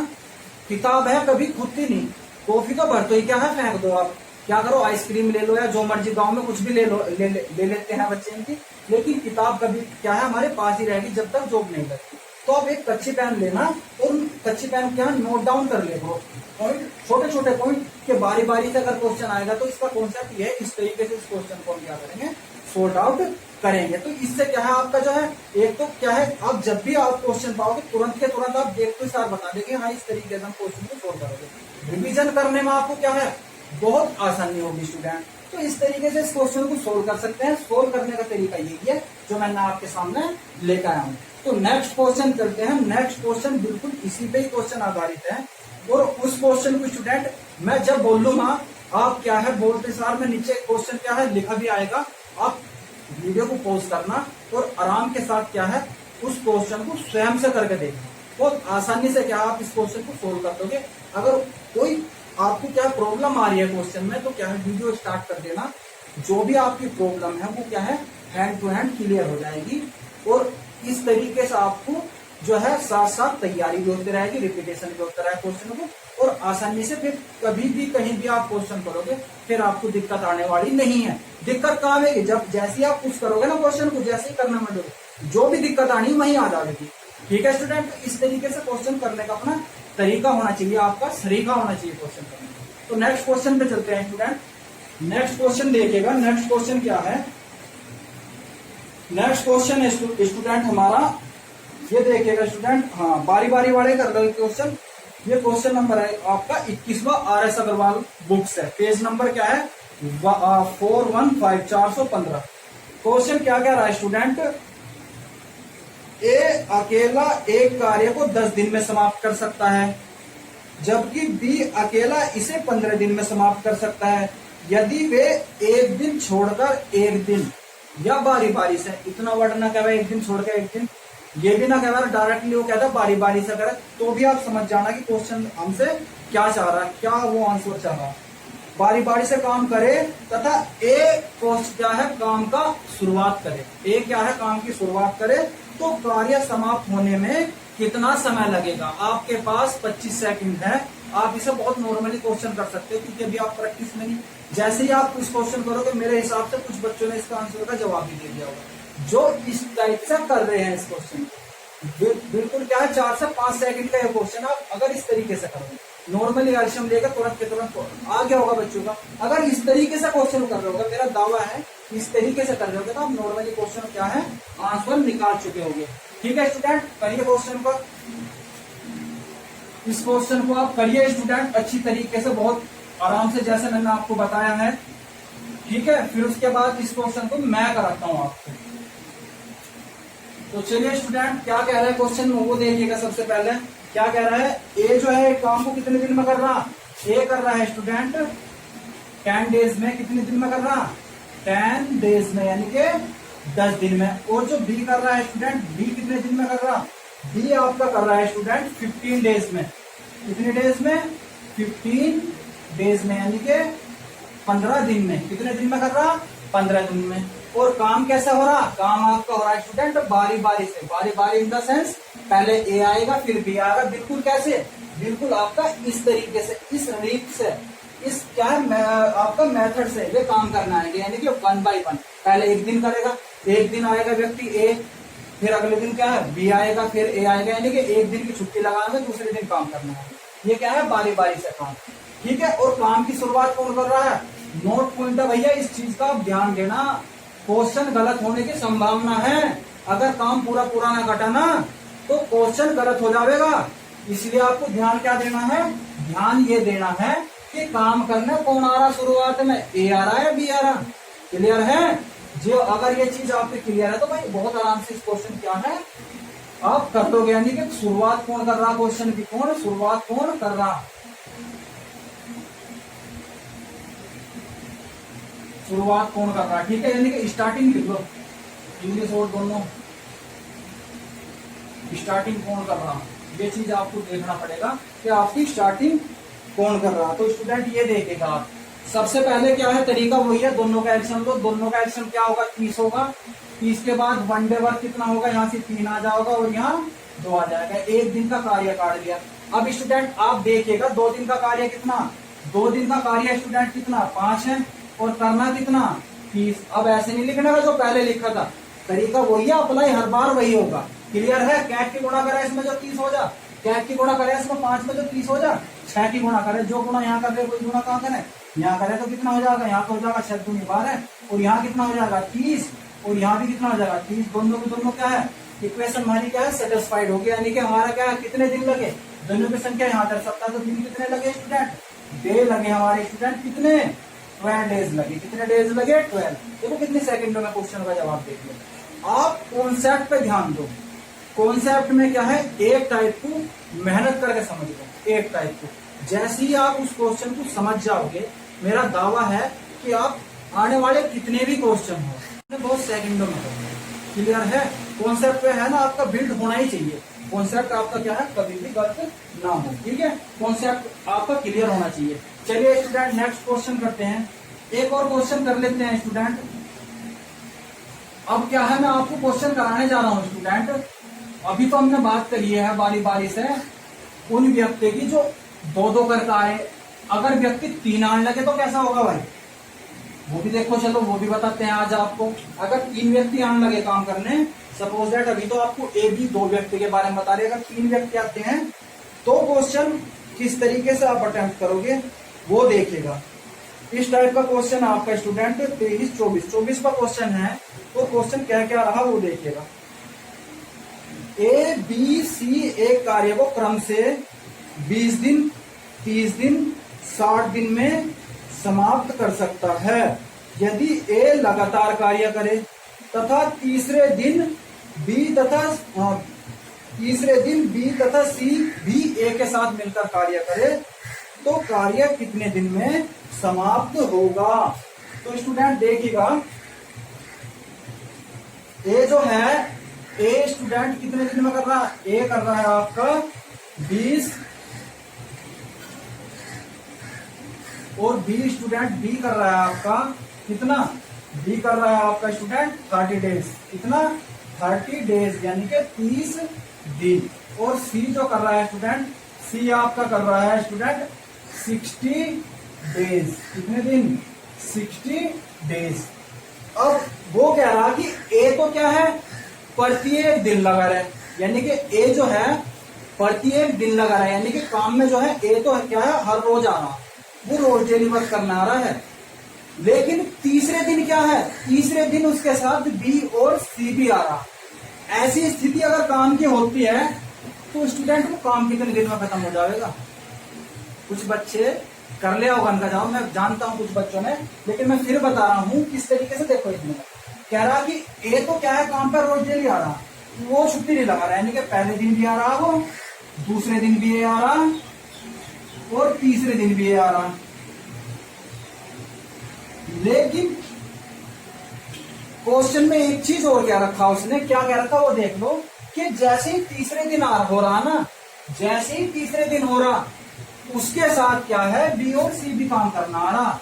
किताब है कभी खुदती नहीं, कॉफी तो भर तो ही क्या है फेंक दो। आप क्या करो, आइसक्रीम ले लो या जो मर्जी, गांव में कुछ भी ले लो, ले लेते हैं बच्चे इनकी, लेकिन किताब कभी क्या है हमारे पास ही रहेगी जब तक जॉब नहीं लगती। तो आप एक कच्ची पेन लेना और कच्ची पेन क्या नोट डाउन कर ले पॉइंट, छोटे छोटे पॉइंट के बारी बारी से अगर क्वेश्चन आएगा तो इसका कॉन्सेप्ट ये है, इस तरीके से इस क्वेश्चन को हम क्या करेंगे सॉर्ट आउट करेंगे। तो इससे क्या है आपका जो है, एक तो क्या है आप जब भी आप क्वेश्चन पाओगे तुरंत के तुरंत आप देखते सार बता देंगे हाँ इस तरीके से हम क्वेश्चन को सोल्व करोगे। रिवीजन करने में आपको क्या है बहुत आसानी होगी स्टूडेंट। तो इस तरीके से इस क्वेश्चन को सोल्व कर सकते हैं। सोल्व करने का तरीका यही है जो मैंने आपके सामने लेकर आया हूँ। तो नेक्स्ट क्वेश्चन करते हैं। नेक्स्ट क्वेश्चन बिल्कुल इसी पे ही क्वेश्चन आधारित है, और उस क्वेश्चन को स्टूडेंट मैं जब बोलूंगा आप क्या है बोलते सार में नीचे क्वेश्चन क्या है लिखा भी आएगा, आप वीडियो को पॉज करना और आराम के साथ क्या है उस क्वेश्चन को स्वयं से करके देखना। बहुत आसानी से क्या आप इस क्वेश्चन को सोल्व कर दोगे। अगर कोई आपको क्या प्रॉब्लम आ रही है क्वेश्चन में तो क्या है वीडियो स्टार्ट कर देना, जो भी आपकी प्रॉब्लम है वो क्या है हैंड टू हैंड क्लियर हो जाएगी। और इस तरीके से आपको जो है साथ साथ तैयारी भी होती रहेगी, रिपीटेशन भी होता रहेगा क्वेश्चन को, और आसानी से फिर कभी भी कहीं भी आप क्वेश्चन करोगे फिर आपको दिक्कत आने वाली नहीं है। दिक्कत कहाँ आएगी जब जैसे आप कुछ करोगे ना क्वेश्चन को जैसे ही करना मान जो भी दिक्कत आनी वहीं आ जाएगी। ठीक है स्टूडेंट, तो इस तरीके से क्वेश्चन करने का अपना तरीका होना चाहिए, आपका सरीका होना चाहिए क्वेश्चन करने का। तो नेक्स्ट क्वेश्चन पे चलते हैं स्टूडेंट। नेक्स्ट क्वेश्चन देखिएगा, नेक्स्ट क्वेश्चन क्या है। नेक्स्ट क्वेश्चन है स्टूडेंट हमारा, ये देखिएगा स्टूडेंट, हाँ बारी बारी वाले कर लो क्वेश्चन। ये क्वेश्चन नंबर है आपका 21वां RS अग्रवाल बुक्स है, पेज नंबर क्या है 415 415। क्वेश्चन क्या कह रहा है स्टूडेंट, ए अकेला एक कार्य को 10 दिन में समाप्त कर सकता है जबकि बी अकेला इसे 15 दिन में समाप्त कर सकता है यदि वे एक दिन छोड़कर एक दिन या बारी बारी से, इतना वर्ड ना कह एक दिन छोड़कर एक दिन, ये भी ना कह डायरेक्टली वो कहता बारी बारी से करे, तो भी आप समझ जाना कि क्वेश्चन हमसे क्या चाह रहा है, क्या वो आंसर चाह रहा है। बारी बारी से काम करे तथा ए क्या है काम का शुरुआत करे, ए क्या है काम की शुरुआत करे तो कार्य समाप्त होने में कितना समय लगेगा। आपके पास 25 सेकंड है, आप इसे बहुत नॉर्मली क्वेश्चन कर सकते हो क्योंकि अभी आप प्रैक्टिस में नहीं, जैसे ही आप इस क्वेश्चन करोगे मेरे हिसाब से कुछ बच्चों ने इसका आंसर का जवाब भी दे दिया होगा जो इस टाइप से कर रहे हैं इस क्वेश्चन को। बिल्कुल क्या है 4 से 5 सेकंड का ये क्वेश्चन आप अगर इस तरीके से करोगे नॉर्मली एल्शियम लेकर तुरंत के तुरंत आ गया होगा बच्चों का। अगर इस तरीके से क्वेश्चन कर रहे होगा, मेरा दावा है इस तरीके से कर रहे होगे तो आप नॉर्मली क्वेश्चन क्या है आंसर निकाल चुके होंगे। ठीक है स्टूडेंट, करिए क्वेश्चन को, इस क्वेश्चन को आप करिए स्टूडेंट अच्छी तरीके से, बहुत आराम से, जैसे मैंने आपको बताया है। ठीक है, फिर उसके बाद इस क्वेश्चन को मैं कराता हूं आपको। तो चलिए स्टूडेंट, क्या कह रहा है क्वेश्चन में वो देखिएगा। सबसे पहले क्या कह रहा है, ए जो है काम को कितने दिन में कर रहा, ए कर रहा है स्टूडेंट 10 डेज में। कितने दिन में कर रहा, 10 डेज में, यानी कि 10 दिन में। और जो बी कर रहा है स्टूडेंट, बी कितने दिन में कर रहा, बी आपका कर रहा है स्टूडेंट 15 डेज में। कितने डेज में, 15 डेज में, यानी कि 15 दिन में। कितने दिन में कर रहा, 15 दिन में। और काम कैसा हो रहा, काम आपका हो रहा है स्टूडेंट बारी बारी से, बारी बारी इन द सेंस पहले ए आएगा फिर बी आएगा। बिल्कुल कैसे, बिल्कुल आपका इस तरीके से, इस रीत से, इस क्या है आपका मेथड से वे काम करना है, यानी कि 1 बाय 1। पहले एक दिन करेगा, एक दिन आएगा व्यक्ति ए, फिर अगले दिन क्या है बी आएगा, फिर ए आएगा, यानी कि एक दिन की छुट्टी लगाएंगे, दूसरे दिन काम करना है। ये क्या है बारी बारी से काम। ठीक है, और काम की शुरुआत कौन कर रहा है, नोट पॉइंट है भैया, इस चीज का ध्यान देना। क्वेश्चन गलत होने की संभावना है, अगर काम पूरा पूरा ना कटा ना तो क्वेश्चन गलत हो जाएगा। इसलिए आपको ध्यान क्या देना है, ध्यान ये देना है कि काम करने कौन आ रहा शुरुआत में, ए आ रहा है बी आ रहा। क्लियर है, जो अगर ये चीज आपके क्लियर है तो भाई बहुत आराम से इस क्वेश्चन क्या है आप कर दोगे। यानी कि शुरुआत कौन कर रहा क्वेश्चन की, कौन शुरुआत कौन कर रहा, शुरुआत कौन कर रहा। ठीक है, यानी कि स्टार्टिंग लिख लो, इंग्लिश और दोनों, स्टार्टिंग कौन कर रहा, ये चीज आपको देखना पड़ेगा कि आपकी स्टार्टिंग कौन कर रहा। तो स्टूडेंट ये देखेगा आप, सबसे पहले क्या है तरीका वही है, दोनों का एल्शियम लो। दोनों का एल्शियम क्या होगा, 30 होगा। 30 के बाद 1 डे वर्क कितना होगा, यहाँ से 3 आ जाएगा और यहाँ 2 आ जाएगा। एक दिन का कार्य काट दिया। अब स्टूडेंट आप देखिएगा 2 दिन का कार्य कितना, 2 दिन का कार्य स्टूडेंट कितना 5 है, और करना कितना 30। अब ऐसे नहीं लिखना है जो पहले लिखा था, तरीका वही है, अप्लाई हर बार वही होगा। क्लियर है, कैट की गुणा करे इसमें जो 30 हो जा, कैट की गुणा करे इसमें 5 में जो 30 हो जा, 6 की गुणा करे, जो गुणा यहाँ कर रहे कोई गुणा कहाँ करे, यहाँ करे तो कितना हो जाएगा, यहाँ तो हो जाएगा 6 दूनी 12, और यहाँ कितना हो जाएगा 30, और यहाँ भी कितना हो जाएगा 30। दोनों के दोनों क्या है, इक्वेशन हमारी क्या है सेटिस्फाइड होगी। यानी कि हमारा क्या है, कितने दिन लगे, दोनों की संख्या यहाँ दर सकता है, तो दिन कितने लगे स्टूडेंट, डे लगे हमारे स्टूडेंट, कितने 12 डेज लगे। कितने डेज लगे 12। देखो कितने सेकंडों में क्वेश्चन का जवाब देख लो। आप कॉन्सेप्ट पे ध्यान दो, कॉन्सेप्ट में क्या है, एक टाइप को मेहनत करके समझ लो, एक टाइप को। जैसे ही आप उस क्वेश्चन को समझ जाओगे, मेरा दावा है कि आप आने वाले कितने भी क्वेश्चन हो बहुत सेकंडों में करोगे। क्लियर है, कॉन्सेप्ट पे है ना आपका बिल्ड होना ही चाहिए। कॉन्सेप्ट आपका क्या है, कभी भी गलत ना हो। ठीक है, कॉन्सेप्ट आपका क्लियर होना चाहिए। चलिए स्टूडेंट नेक्स्ट क्वेश्चन करते हैं, एक और क्वेश्चन कर लेते हैं स्टूडेंट। अब क्या है, मैं आपको क्वेश्चन कराने जा रहा हूं स्टूडेंट। अभी तो हमने बात करी है बारी बारी से उन व्यक्ति की जो 2-2 करके आए। अगर व्यक्ति 3 आने लगे तो कैसा होगा भाई, वो भी देखो, चलो वो भी बताते हैं आज आपको। अगर 3 व्यक्ति आने लगे काम करने, सपोज दैट अभी तो आपको ए बी 2 व्यक्ति के बारे में बता रहे, अगर 3 व्यक्ति आते हैं तो क्वेश्चन किस तरीके से आप अटेम्प्ट करोगे वो देखिएगा। इस टाइप का क्वेश्चन आपका स्टूडेंट 23-24 का क्वेश्चन है, तो क्वेश्चन क्या क्या रहा वो देखिएगा। ए बी सी एक कार्य को क्रम से 20 दिन, 30 दिन, 60 दिन में समाप्त कर सकता है यदि ए लगातार कार्य करे तथा तीसरे दिन बी तथा सी भी ए के साथ मिलकर कार्य करे तो कार्य कितने दिन में समाप्त होगा। तो स्टूडेंट देखिएगा, ए जो है, ए स्टूडेंट कितने दिन में कर रहा है, ए कर रहा है आपका 20, और बी स्टूडेंट बी कर रहा है आपका कितना, बी कर रहा है आपका स्टूडेंट 30 डेज। कितना 30 डेज, यानी कि 30 दिन। और सी जो कर रहा है स्टूडेंट, सी आपका कर रहा है स्टूडेंट 60 डेज। कितने दिन, 60 डेज। अब वो कह रहा कि ए तो क्या है प्रत्येक दिन लगा रहे, यानी कि ए जो है प्रत्येक दिन लगा रहा है, यानी कि काम में जो है ए तो क्या है हर रोज आ रहा, वो रोज डेली वर्क करना आ रहा है। लेकिन तीसरे दिन क्या है, तीसरे दिन उसके साथ बी और सी भी आ रहा। ऐसी स्थिति अगर काम की होती है तो स्टूडेंट को काम कितने दिन में खत्म हो जाएगा। कुछ बच्चे कर लिया होगा उनका जवाब, मैं जानता हूं कुछ बच्चों ने, लेकिन मैं फिर बता रहा हूं किस तरीके से। देखो इसमें कह रहा कि ए तो क्या है काम पर रोज डेली आ रहा, वो छुट्टी नहीं लगा रहा, यानी कि पहले दिन भी आ रहा, वो दूसरे दिन भी ए आ रहा और तीसरे दिन भी ए आ रहा। लेकिन क्वेश्चन में एक चीज और क्या रखा उसने, क्या क्या रखा वो देख लो कि जैसे ही तीसरे दिन हो रहा ना, जैसे ही तीसरे दिन हो रहा उसके साथ क्या है बी और सी भी काम करना आ रहा,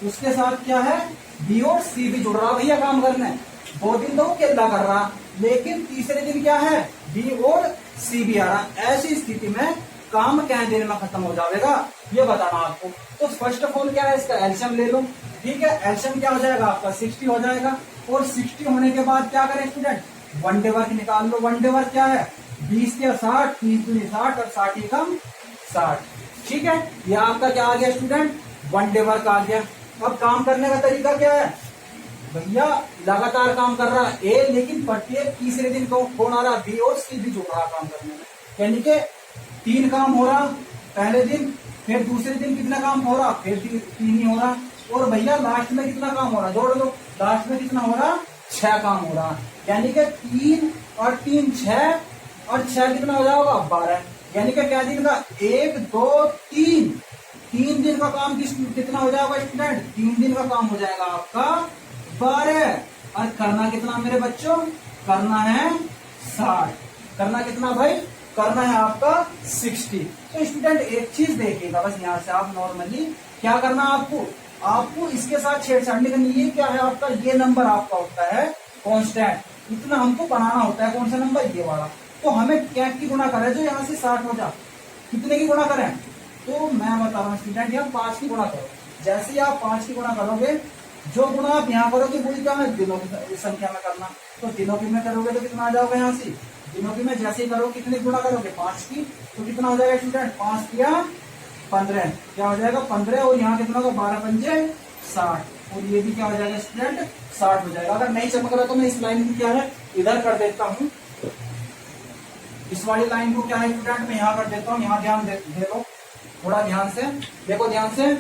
उसके साथ क्या है बी और सी भी जुड़ रहा भैया काम करने। 2 दिन तो वो अकेला कर रहा, लेकिन तीसरे दिन क्या है बी और सी भी आ रहा। ऐसी स्थिति में काम क्या दिन में खत्म हो जाएगा ये बताना आपको। तो फर्स्ट ऑफ ऑल क्या है इसका एल्शियम ले लो, ठीक है। एल्शियम क्या हो जाएगा आपका 60 हो जाएगा, और 60 होने के बाद क्या करें स्टूडेंट, वन डे वर्क निकाल लो। वन डे वर्क क्या है 20 के 60, 30 दूनी 60 और 60 ही कम 60, ठीक है। ये आपका क्या आ गया स्टूडेंट, वन डे वर्क आ गया। अब काम करने का तरीका क्या है भैया, लगातार काम कर रहा है ए, लेकिन प्रत्येक तीसरे दिन को कौन आ रहा बी और सी भी जुड़ रहा काम करने में, यानी कि 3 काम हो रहा पहले दिन, फिर दूसरे दिन कितना काम हो रहा, फिर 3 ही हो रहा, और भैया लास्ट में कितना काम हो रहा जोड़ लो, लास्ट में कितना हो रहा 6 काम हो रहा, यानी कि 3 और 3 6 और 6 कितना हो जाएगा 12, यानी कि क्या दिन का 1 2 3 दिन का काम कितना हो जाएगा स्टूडेंट, 3 दिन का काम हो जाएगा आपका 12। और करना कितना मेरे बच्चों, करना है 60, करना कितना भाई, करना है आपका 60। तो स्टूडेंट एक चीज देखिएगा बस, यहाँ से आप नॉर्मली क्या करना आपको, आपको इसके साथ छेड़छाड़ नहीं करनी। ये क्या है आपका, ये नंबर आपका होता है कांस्टेंट, इतना हमको बनाना होता है, कौन सा नंबर ये वाला। तो हमें क्या की गुणा करें जो यहाँ से 60 हो जाए, कितने की गुणा करें, तो मैं बता रहा हूँ स्टूडेंट यहाँ 5 की गुणा करो। जैसे ही आप 5 की गुणा करोगे, जो गुणा आप यहाँ करोगे वही क्या है दिनों की संख्या में करना, तो दिनों की में करोगे तो कितना आ जाओगे यहाँ से, दिनों की में जैसे ही करोगे कितने गुणा करोगे 5 की, तो कितना हो जाएगा स्टूडेंट 5 किया 15, क्या हो जाएगा 15, और यहाँ कितना होगा 12 पंजे 60, और ये भी क्या हो जाएगा स्टूडेंट 60 हो जाएगा। अगर नहीं चमक रहा तो मैं इस लाइन को क्या है इधर कर देता हूँ, इस वाली लाइन को क्या है स्टूडेंट मैं यहाँ कर देता हूँ। यहाँ ध्यान दे लो थोड़ा ध्यान से, देखो ध्यान से,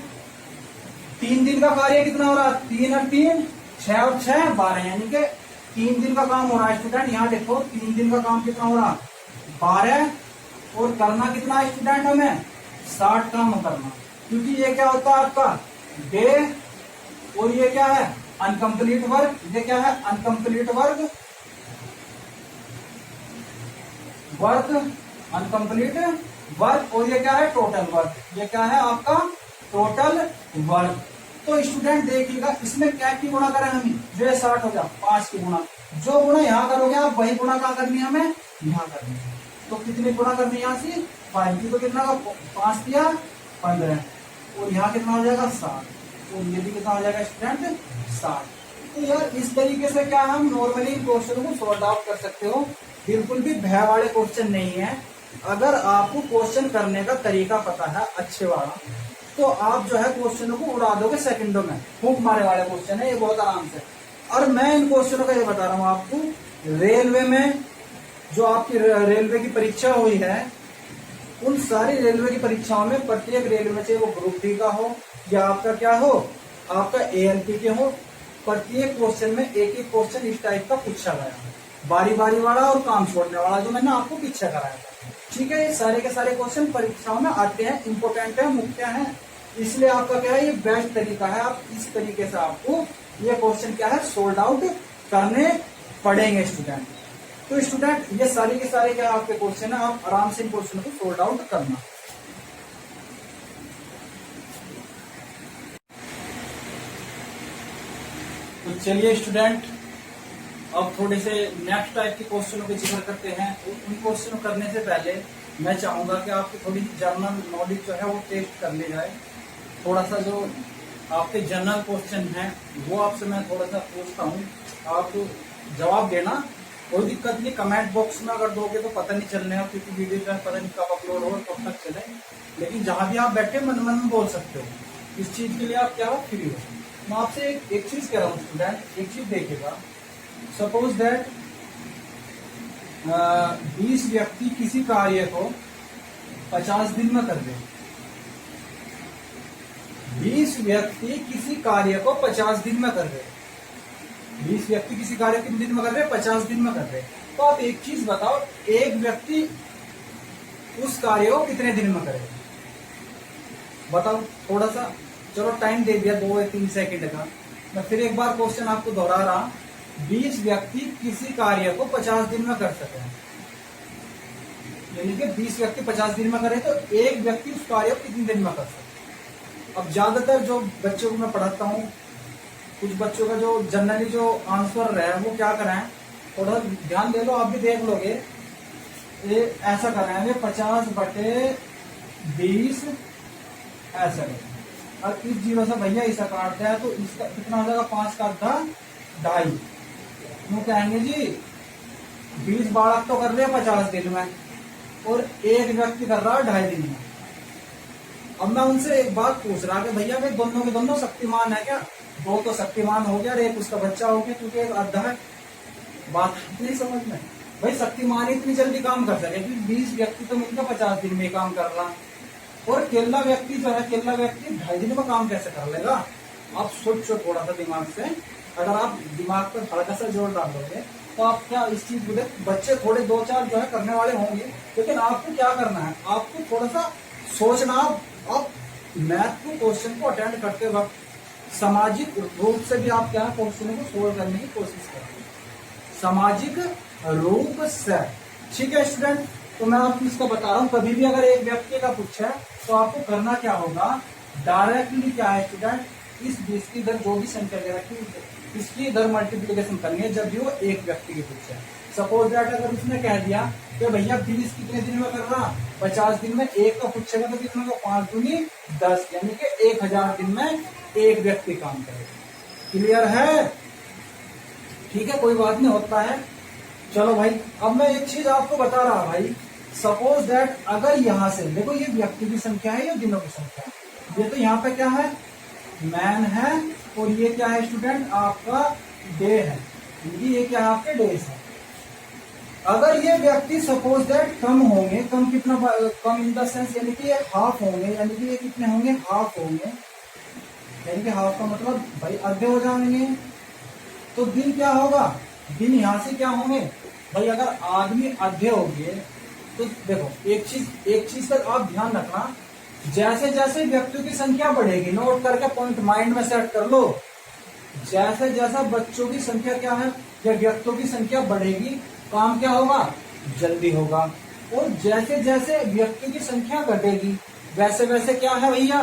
3 दिन का कार्य कितना हो रहा, 3 और 3 6 और 6 12, यानी कि 3 दिन का काम हो रहा है स्टूडेंट। यहाँ देखो 3 दिन का काम कितना हो रहा 12, और करना कितना है स्टूडेंट हमें 60 काम करना, क्योंकि ये क्या होता है आपका डे, और ये क्या है अनकम्प्लीट वर्क, ये क्या है अनकम्प्लीट वर्क, अनकम्प्लीट वर्क, और ये क्या है टोटल वर्क, ये क्या है आपका टोटल वर्क। तो स्टूडेंट देखिएगा इसमें क्या की गुणा करें हम, जो 60 हो जाए 5 की गुणा, जो गुणा यहाँ करोगे आप वही गुणा कहाँ करनी है हमें यहाँ करनी है, तो कितनी गुणा करनी है यहाँ से 5 की, तो कितना का 5 किया 15, और यहाँ कितना हो जाएगा 60, और ये भी कितना हो जाएगा स्टूडेंट 60। तो यार इस तरीके से क्या हम नॉर्मली क्वेश्चन को सॉल्व आउट कर सकते हो, बिल्कुल भी भय वाले क्वेश्चन नहीं है। अगर आपको क्वेश्चन करने का तरीका पता है अच्छे वाला, तो आप जो है क्वेश्चनों को उड़ा दोगे सेकंडों में, फूंक मारे वाले क्वेश्चन है ये बहुत आराम से। और मैं इन क्वेश्चनों का ये बता रहा हूँ आपको, रेलवे में जो आपकी रेलवे की परीक्षा हुई है, उन सारी रेलवे की परीक्षाओं में प्रत्येक रेलवे चाहे वो ग्रुप डी का हो या आपका क्या हो आपका ALP के हो, प्रत्येक क्वेश्चन में एक एक क्वेश्चन इस टाइप का पूछा गया, बारी बारी वाला और काम छोड़ने वाला, जो मैंने आपको पीछे कराया था। ठीक है, ये सारे के सारे क्वेश्चन परीक्षाओं में आते हैं, इंपोर्टेंट है, मुख्य है, इसलिए आपका क्या है ये बेस्ट तरीका है। आप इस तरीके से आपको ये क्वेश्चन क्या है सोल्ड आउट करने पड़ेंगे स्टूडेंट। तो स्टूडेंट ये सारे के सारे क्या आपके क्वेश्चन है, आप आराम से इन क्वेश्चन को सोल्ड आउट करना। तो चलिए स्टूडेंट अब थोड़े से नेक्स्ट टाइप के क्वेश्चनों के जिक्र करते हैं। उन क्वेश्चनों करने से पहले मैं चाहूंगा कि आपकी थोड़ी जनरल नॉलेज जो है वो टेस्ट कर ली जाए। थोड़ा सा जो आपके जनरल क्वेश्चन हैं वो आपसे मैं थोड़ा सा पूछता हूँ, आप जवाब देना कोई दिक्कत नहीं, कमेंट बॉक्स में अगर दोगे तो पता नहीं चलने, क्योंकि वीडियो जो है पता नहीं कब अपलोड हो कब तक चले। लेकिन जहां भी आप बैठे मन मन में बोल सकते हो, इस चीज के लिए आप क्या हो, फ्री हो। मैं आपसे एक चीज कह रहा हूँ स्टूडेंट, एक चीज देखिएगा। सपोज दैट 20 व्यक्ति किसी कार्य को 50 दिन में कर दे। 20 व्यक्ति किसी कार्य को 50 दिन में कर दे। 20 व्यक्ति किसी कार्य कितने दिन में कर रहे, 50 दिन में कर रहे। तो आप एक चीज बताओ, एक व्यक्ति उस कार्य को कितने दिन में करेगा, बताओ थोड़ा सा। चलो टाइम दे दिया 2 या 3 सेकंड का। मैं फिर एक बार क्वेश्चन आपको दोहरा रहा, 20 व्यक्ति किसी कार्य को 50 दिन में कर सके, यानी कि 20 व्यक्ति 50 दिन में करे तो एक व्यक्ति उस कार्य को कितने दिन में कर सकते। अब ज्यादातर जो बच्चों को मैं पढ़ाता हूँ, कुछ बच्चों का जो जनरली जो आंसर रहा है वो क्या कराएं, थोड़ा ध्यान दे लो, आप भी देख लोगे। ये ऐसा कराएंगे 50/20 ऐसा करें, और इस 0 से भैया ऐसा काटते हैं तो इसका कितना हो जाएगा, 5 का 2.5। वो कहेंगे जी 20 बालक तो कर रहे हैं 50 दिन में और एक व्यक्ति कर रहा है 2.5 दिन में। अब मैं उनसे एक बात पूछ रहा कि भैया वे दोनों के दोनों शक्तिमान है क्या? 2 तो शक्तिमान हो गया और एक उसका बच्चा हो गया, क्योंकि एक आधा है। बात नहीं समझ में भाई, शक्तिमान इतनी जल्दी काम कर सके कि 20 व्यक्ति तो मिलकर 50 दिन में काम कर रहा, और केला व्यक्ति जो है, केला व्यक्ति 2.5 दिन में काम कैसे कर लेगा? आप सोचो थोड़ा सा दिमाग से, अगर आप दिमाग पर हल्का सा जोर डाल दोगे तो आप क्या इस चीज बोले, बच्चे थोड़े 2-4 जो है करने वाले होंगे, लेकिन आपको क्या करना है, आपको थोड़ा सा सोचना। आप मैथ को क्वेश्चन को अटेंड करते वक्त सामाजिक रूप से भी आप क्या क्वेश्चन को सोल्व करने की कोशिश करें, सामाजिक रूप से। ठीक है स्टूडेंट, तो मैं आपको इसको बता रहा हूँ, कभी भी अगर एक व्यक्ति का पूछे तो आपको करना क्या होगा, डायरेक्टली क्या है स्टूडेंट, इस 20 की इधर जो भी संख्या दे रखी है इसकी इधर मल्टीप्लीकेशन करनी है जब भी वो एक व्यक्ति के पूछे। सपोज दैट अगर उसने कह दिया कि भैया 20 कितने दिन में कर रहा, 50 दिन में, एक का पूछेगा तो कितने का, 5 दूनी 10, यानी कि 1000 दिन में एक व्यक्ति काम करेगा। क्लियर है? ठीक है, कोई बात नहीं, होता है। चलो भाई, अब मैं एक चीज आपको बता रहा भाई, सपोज दैट अगर यहां से देखो, ये व्यक्ति की संख्या है या दिनों की संख्या है, ये तो यहाँ पे क्या है, मैन है, और ये क्या है स्टूडेंट, आपका डे है, ये क्या है, आपके डेज है। अगर ये व्यक्ति सपोज दैट कम होंगे, कम कितना, कम इन द सेंस यानी कि ये हाफ होंगे, यानी कि ये कितने होंगे, हाफ होंगे, यानी कि हाफ का मतलब भाई आधे हो जाएंगे, तो दिन क्या होगा, दिन यहां से क्या होंगे भाई, अगर आदमी आधे हो गए तो देखो एक चीज पर आप ध्यान रखना, जैसे जैसे व्यक्तियों की संख्या बढ़ेगी, नोट करके पॉइंट माइंड में सेट कर लो, जैसे जैसा बच्चों की संख्या क्या है या व्यक्तियों की संख्या बढ़ेगी, काम क्या होगा, जल्दी होगा, और जैसे जैसे व्यक्तियों की संख्या घटेगी वैसे वैसे क्या है भैया,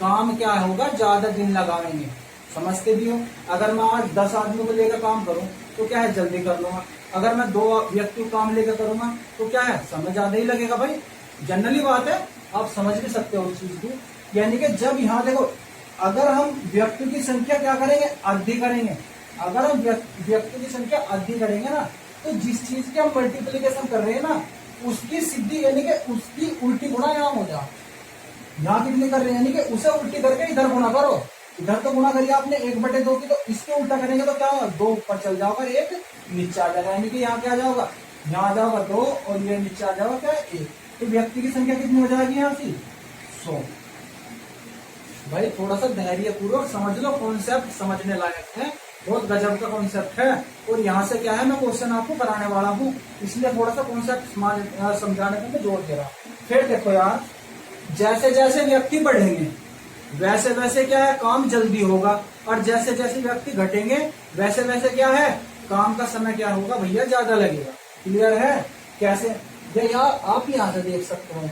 काम क्या होगा, ज्यादा दिन लगाएंगे। समझते भी हो, अगर मैं आज 10 आदमियों को लेकर काम करूं तो क्या है, जल्दी कर लूंगा। अगर मैं 2 व्यक्ति को काम लेकर करूंगा तो क्या है, समय ज्यादा ही लगेगा भाई, जनरली बात है, आप समझ भी सकते हो उस चीज को। यानी कि जब यहाँ देखो, अगर हम व्यक्ति की संख्या क्या करेंगे, आधी करेंगे, अगर हम व्यक्ति की संख्या आधी करेंगे ना, तो जिस चीज की हम मल्टीप्लीकेशन कर रहे हैं ना, उसकी सीधी यानी कि उसकी उल्टी गुणा यहाँ हो जाए। यहाँ कितनी कर रहे हैं, यानी कि उसे उल्टी करके इधर गुणा करो, इधर तो गुणा करिए आपने 1/2 की, तो इसके उल्टा करेंगे तो क्या होगा, 2 ऊपर चल जाओगा, 1 नीचे आ जाएगा, यानी कि यहाँ क्या आ जाओगा, यहाँ आ जाओगा 2 और ये नीचे आ जाओगा क्या, 1। तो व्यक्ति की संख्या कितनी हो जाएगी यहाँ से, 100। भाई थोड़ा सा धैर्य पूर्वक समझ लो, कॉन्सेप्ट समझने लायक है, बहुत गजब का कॉन्सेप्ट है, और यहाँ से क्या है, मैं क्वेश्चन आपको कराने वाला हूँ, इसलिए थोड़ा सा कॉन्सेप्ट समझाने को मैं जोर दे रहा हूँ। फिर देखो यार, जैसे जैसे व्यक्ति बढ़ेंगे वैसे वैसे क्या है, काम जल्दी होगा, और जैसे जैसे व्यक्ति घटेंगे वैसे वैसे क्या है, काम का समय क्या होगा भैया, ज्यादा लगेगा। क्लियर है? कैसे, ये यार आप यहाँ से देख सकते हो,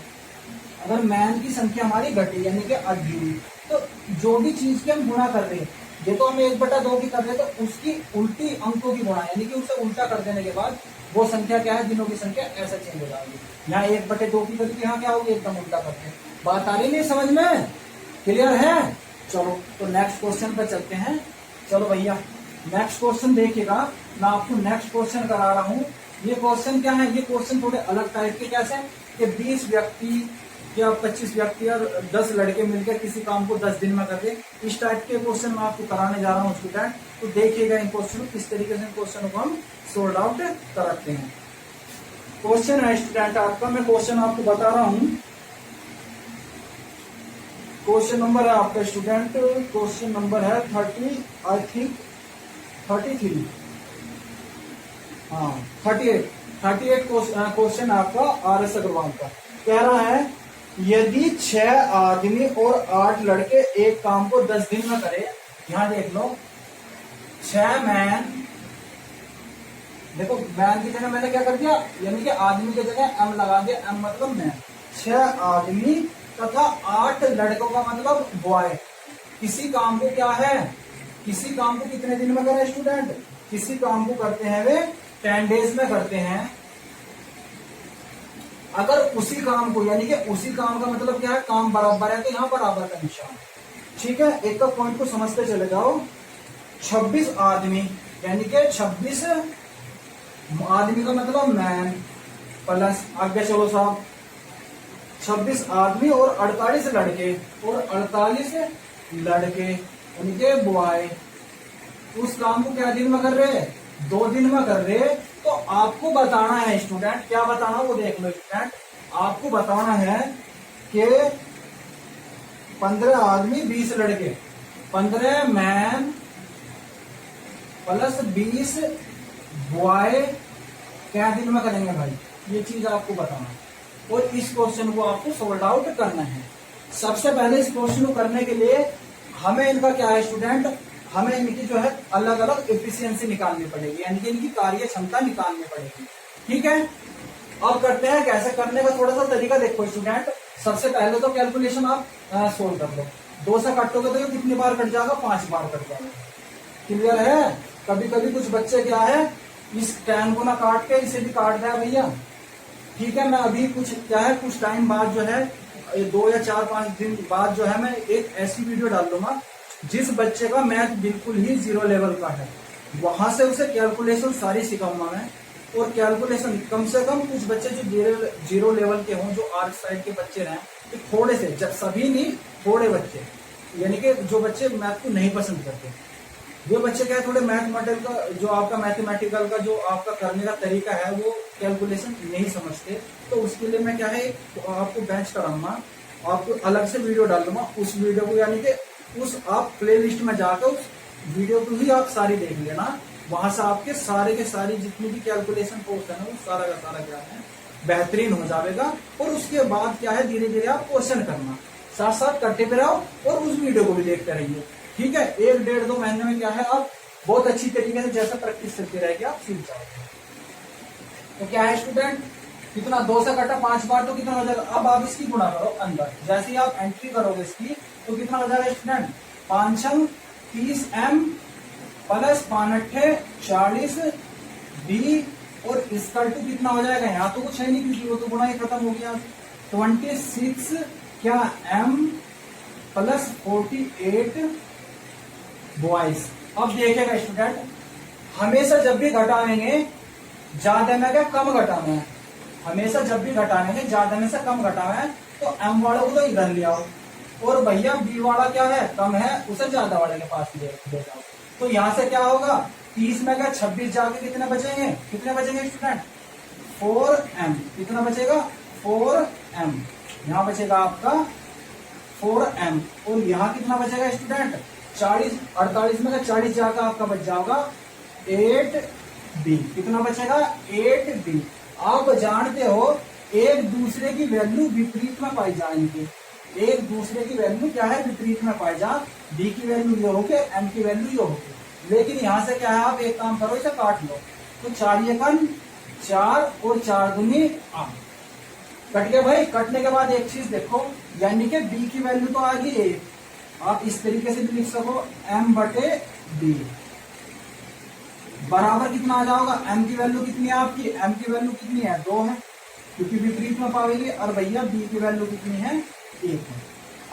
अगर मैन की संख्या हमारी घटी यानी कि आधी, तो जो भी चीज की हम गुणा कर रहे हैं, ये तो हम 1/2 की कर रहे हैं, तो उसकी उल्टी अंकों की गुणा, यानी कि उसे उल्टा कर देने के बाद वो संख्या क्या है, दिनों की संख्या ऐसा चेंज हो जाएगी। यहाँ 1/2 की करके यहाँ क्या होगी, एकदम उल्टा करते हैं। बात आ रही नहीं समझ में? क्लियर है? चलो तो नेक्स्ट क्वेश्चन पे चलते हैं। चलो भैया, नेक्स्ट क्वेश्चन देखिएगा, मैं आपको नेक्स्ट क्वेश्चन करा रहा हूँ। ये क्वेश्चन क्या है, ये क्वेश्चन थोड़े अलग टाइप के कैसे कि 20 व्यक्ति या 25 व्यक्ति और 10 लड़के मिलकर किसी काम को 10 दिन में कर दे, इस टाइप के क्वेश्चन मैं आपको कराने जा रहा हूँ स्टूडेंट। तो देखिएगा इन क्वेश्चन को किस तरीके से क्वेश्चन को हम सोल्व आउट कराते हैं। क्वेश्चन है स्टूडेंट आपका, मैं क्वेश्चन आपको बता रहा हूँ। क्वेश्चन नंबर है आपका स्टूडेंट, क्वेश्चन नंबर है 30 आई थिंक 33, हाँ 38 क्वेश्चन आपका RS अग्रवाल का। कह रहा है यदि 6 आदमी और 8 लड़के एक काम को 10 दिन में करे, यहां देख लो 6 मैन, देखो मैन की जगह मैंने क्या कर दिया, यानी कि आदमी की जगह एम लगा दिया, एम मतलब मैन। 6 आदमी तथा 8 लड़कों का मतलब बॉय किसी काम को क्या है, किसी काम को कितने दिन में करें स्टूडेंट, किसी काम को करते हैं वे 10 डेज में करते हैं। अगर उसी काम को, यानी कि उसी काम का मतलब क्या है, काम बराबर है तो यहां बराबर का निशान, ठीक है। एक का पॉइंट को समझते चले जाओ। 26 आदमी यानी कि 26 आदमी का मतलब मैन प्लस, आगे चलो साहब, 26 आदमी और 48 लड़के, और 48 लड़के यानी कि बॉय उस काम को क्या दिन में कर रहे, 2 दिन में कर रहे। तो आपको बताना है स्टूडेंट, क्या बताना वो देख लो स्टूडेंट, आपको बताना है कि 15 आदमी 20 लड़के, 15 मैन प्लस 20 बॉय क्या दिन में करेंगे भाई, ये चीज आपको बताना है। और इस क्वेश्चन को आपको सोल्व आउट करना है। सबसे पहले इस क्वेश्चन को करने के लिए हमें इनका क्या है स्टूडेंट, हमें इनकी जो है अलग अलग एफिशिएंसी निकालनी पड़ेगी, यानी कि इनकी कार्य क्षमता निकालनी पड़ेगी, ठीक है। अब करते हैं कैसे, करने का थोड़ा सा तरीका देखो स्टूडेंट। सबसे पहले तो कैलकुलेशन आप सोल्व कर लो। 2 से काटोगे तो ये कितनी बार कट जाएगा, 5 बार कट जाएगा, क्लियर है। कभी कभी कुछ बच्चे क्या है, इस 10 को ना काट के इसे भी काट रहा है भैया, ठीक है। मैं अभी कुछ क्या है, कुछ टाइम बाद जो है 2 या 4-5 दिन बाद जो है मैं एक ऐसी वीडियो डाल दूंगा जिस बच्चे का मैथ बिल्कुल ही 0 लेवल का है, वहां से उसे कैलकुलेशन सारी सिखाऊंगा मैं। और कैलकुलेशन कम से कम कुछ बच्चे जो 0 लेवल के हों, जो आर्ट साइड के बच्चे रहे, तो थोड़े से, जब सभी नहीं थोड़े बच्चे, यानी कि जो बच्चे मैथ को नहीं पसंद करते, वो बच्चे क्या है थोड़े मैथमेटिकल का जो आपका मैथमेटिकल का जो आपका करने का तरीका है वो कैलकुलेशन नहीं समझते, तो उसके लिए मैं क्या है आपको बैच कराऊंगा, आपको अलग से वीडियो डाल दूंगा। उस वीडियो को यानी कि उस आप प्ले लिस्ट में जाकर उस वीडियो को ही आप सारी देख लेना, वहां से आपके सारे के सारी जितनी भी कैलकुलेशन पोर्शन है वो सारा का सारा क्या है बेहतरीन हो जाएगा। और उसके बाद क्या है धीरे धीरे आप क्वेश्चन करना, साथ साथ करते पे रहो और उस वीडियो को भी देखते रहिए, ठीक है। 1-1.5-2 महीने में क्या है आप बहुत अच्छी तरीके से जैसे प्रैक्टिस करते रहेगी आप सीख जाओगे। तो क्या है स्टूडेंट, कितना 2 से कटा 5 बार तो कितना हो जाएगा। अब आप इसकी गुणा करो अंदर, जैसे ही आप एंट्री करोगे इसकी तो कितना हो जाएगा स्टूडेंट, 5 30 M प्लस 5 40 B और इसका टू कितना हो जाएगा, यहाँ तो कुछ है नहीं क्योंकि वो तो गुणा ही खत्म हो गया। 26 क्या M प्लस 48 बॉयज। अब देखिएगा स्टूडेंट, हमेशा जब भी घटाएंगे ज्यादा में क्या कम घटाना है, हमेशा जब भी घटाएंगे ज्यादा में से कम घटाना है, तो M वालों को तो इधर ले आओ और भैया B वाला क्या है कम है उसे ज्यादा वाले के पास ले जाओ। तो यहां से क्या होगा, 30 में क्या 26 जाके कितने बचेंगे, कितने बचेंगे स्टूडेंट 4M, कितना बचेगा 4M, यहाँ बचेगा आपका 4M। और यहाँ कितना बचेगा स्टूडेंट 40, 48 में 40 जाकर आपका बच जाएगा 8B, कितना बचेगा 8B। आप जानते हो एक दूसरे की वैल्यू विपरीत में पाई जाएंगे, एक दूसरे की वैल्यू क्या है विपरीत में पाई जा, B की वैल्यू ये होगी M की वैल्यू ये होगी। लेकिन यहां से क्या है आप एक काम करो इसे काट लो, तो 4 एकन 4 और 4 दूनी 8 कट गया भाई। कटने के बाद एक चीज देखो, यानी कि B की वैल्यू तो आ गई 1, आप इस तरीके से भी लिख सको M/B बराबर कितना आ जाएगा, M की वैल्यू कितनी है आपकी, M की वैल्यू कितनी है 2 है क्योंकि विपरीत में पाएंगे, और भैया B की वैल्यू कितनी है 1 है।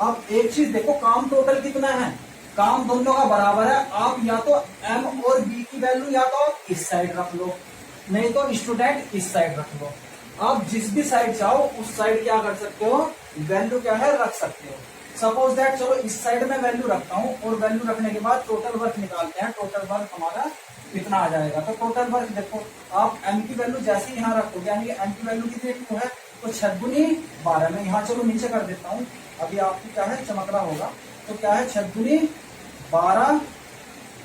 अब एक चीज देखो काम टोटल कितना है, काम दोनों का बराबर है, आप या तो m और b की वैल्यू या तो आप इस साइड रख लो, नहीं तो स्टूडेंट इस साइड रख लो। आप जिस भी साइड चाहो उस साइड क्या कर सकते हो, वैल्यू क्या है रख सकते हो। सपोज दैट चलो इस साइड में वैल्यू रखता हूँ और वैल्यू रखने के बाद टोटल वर्क निकालते हैं। टोटल वर्क हमारा कितना आ जाएगा, तो टोटल वर्क देखो आप m की वैल्यू जैसे ही यहाँ रखोगे, यानी कि m की वैल्यू कितनी 2 है, तो 6 दूनी 12 में यहाँ चलो नीचे कर देता हूँ, अभी आपको क्या है चमक रहा होगा। तो क्या है 6 दूनी 12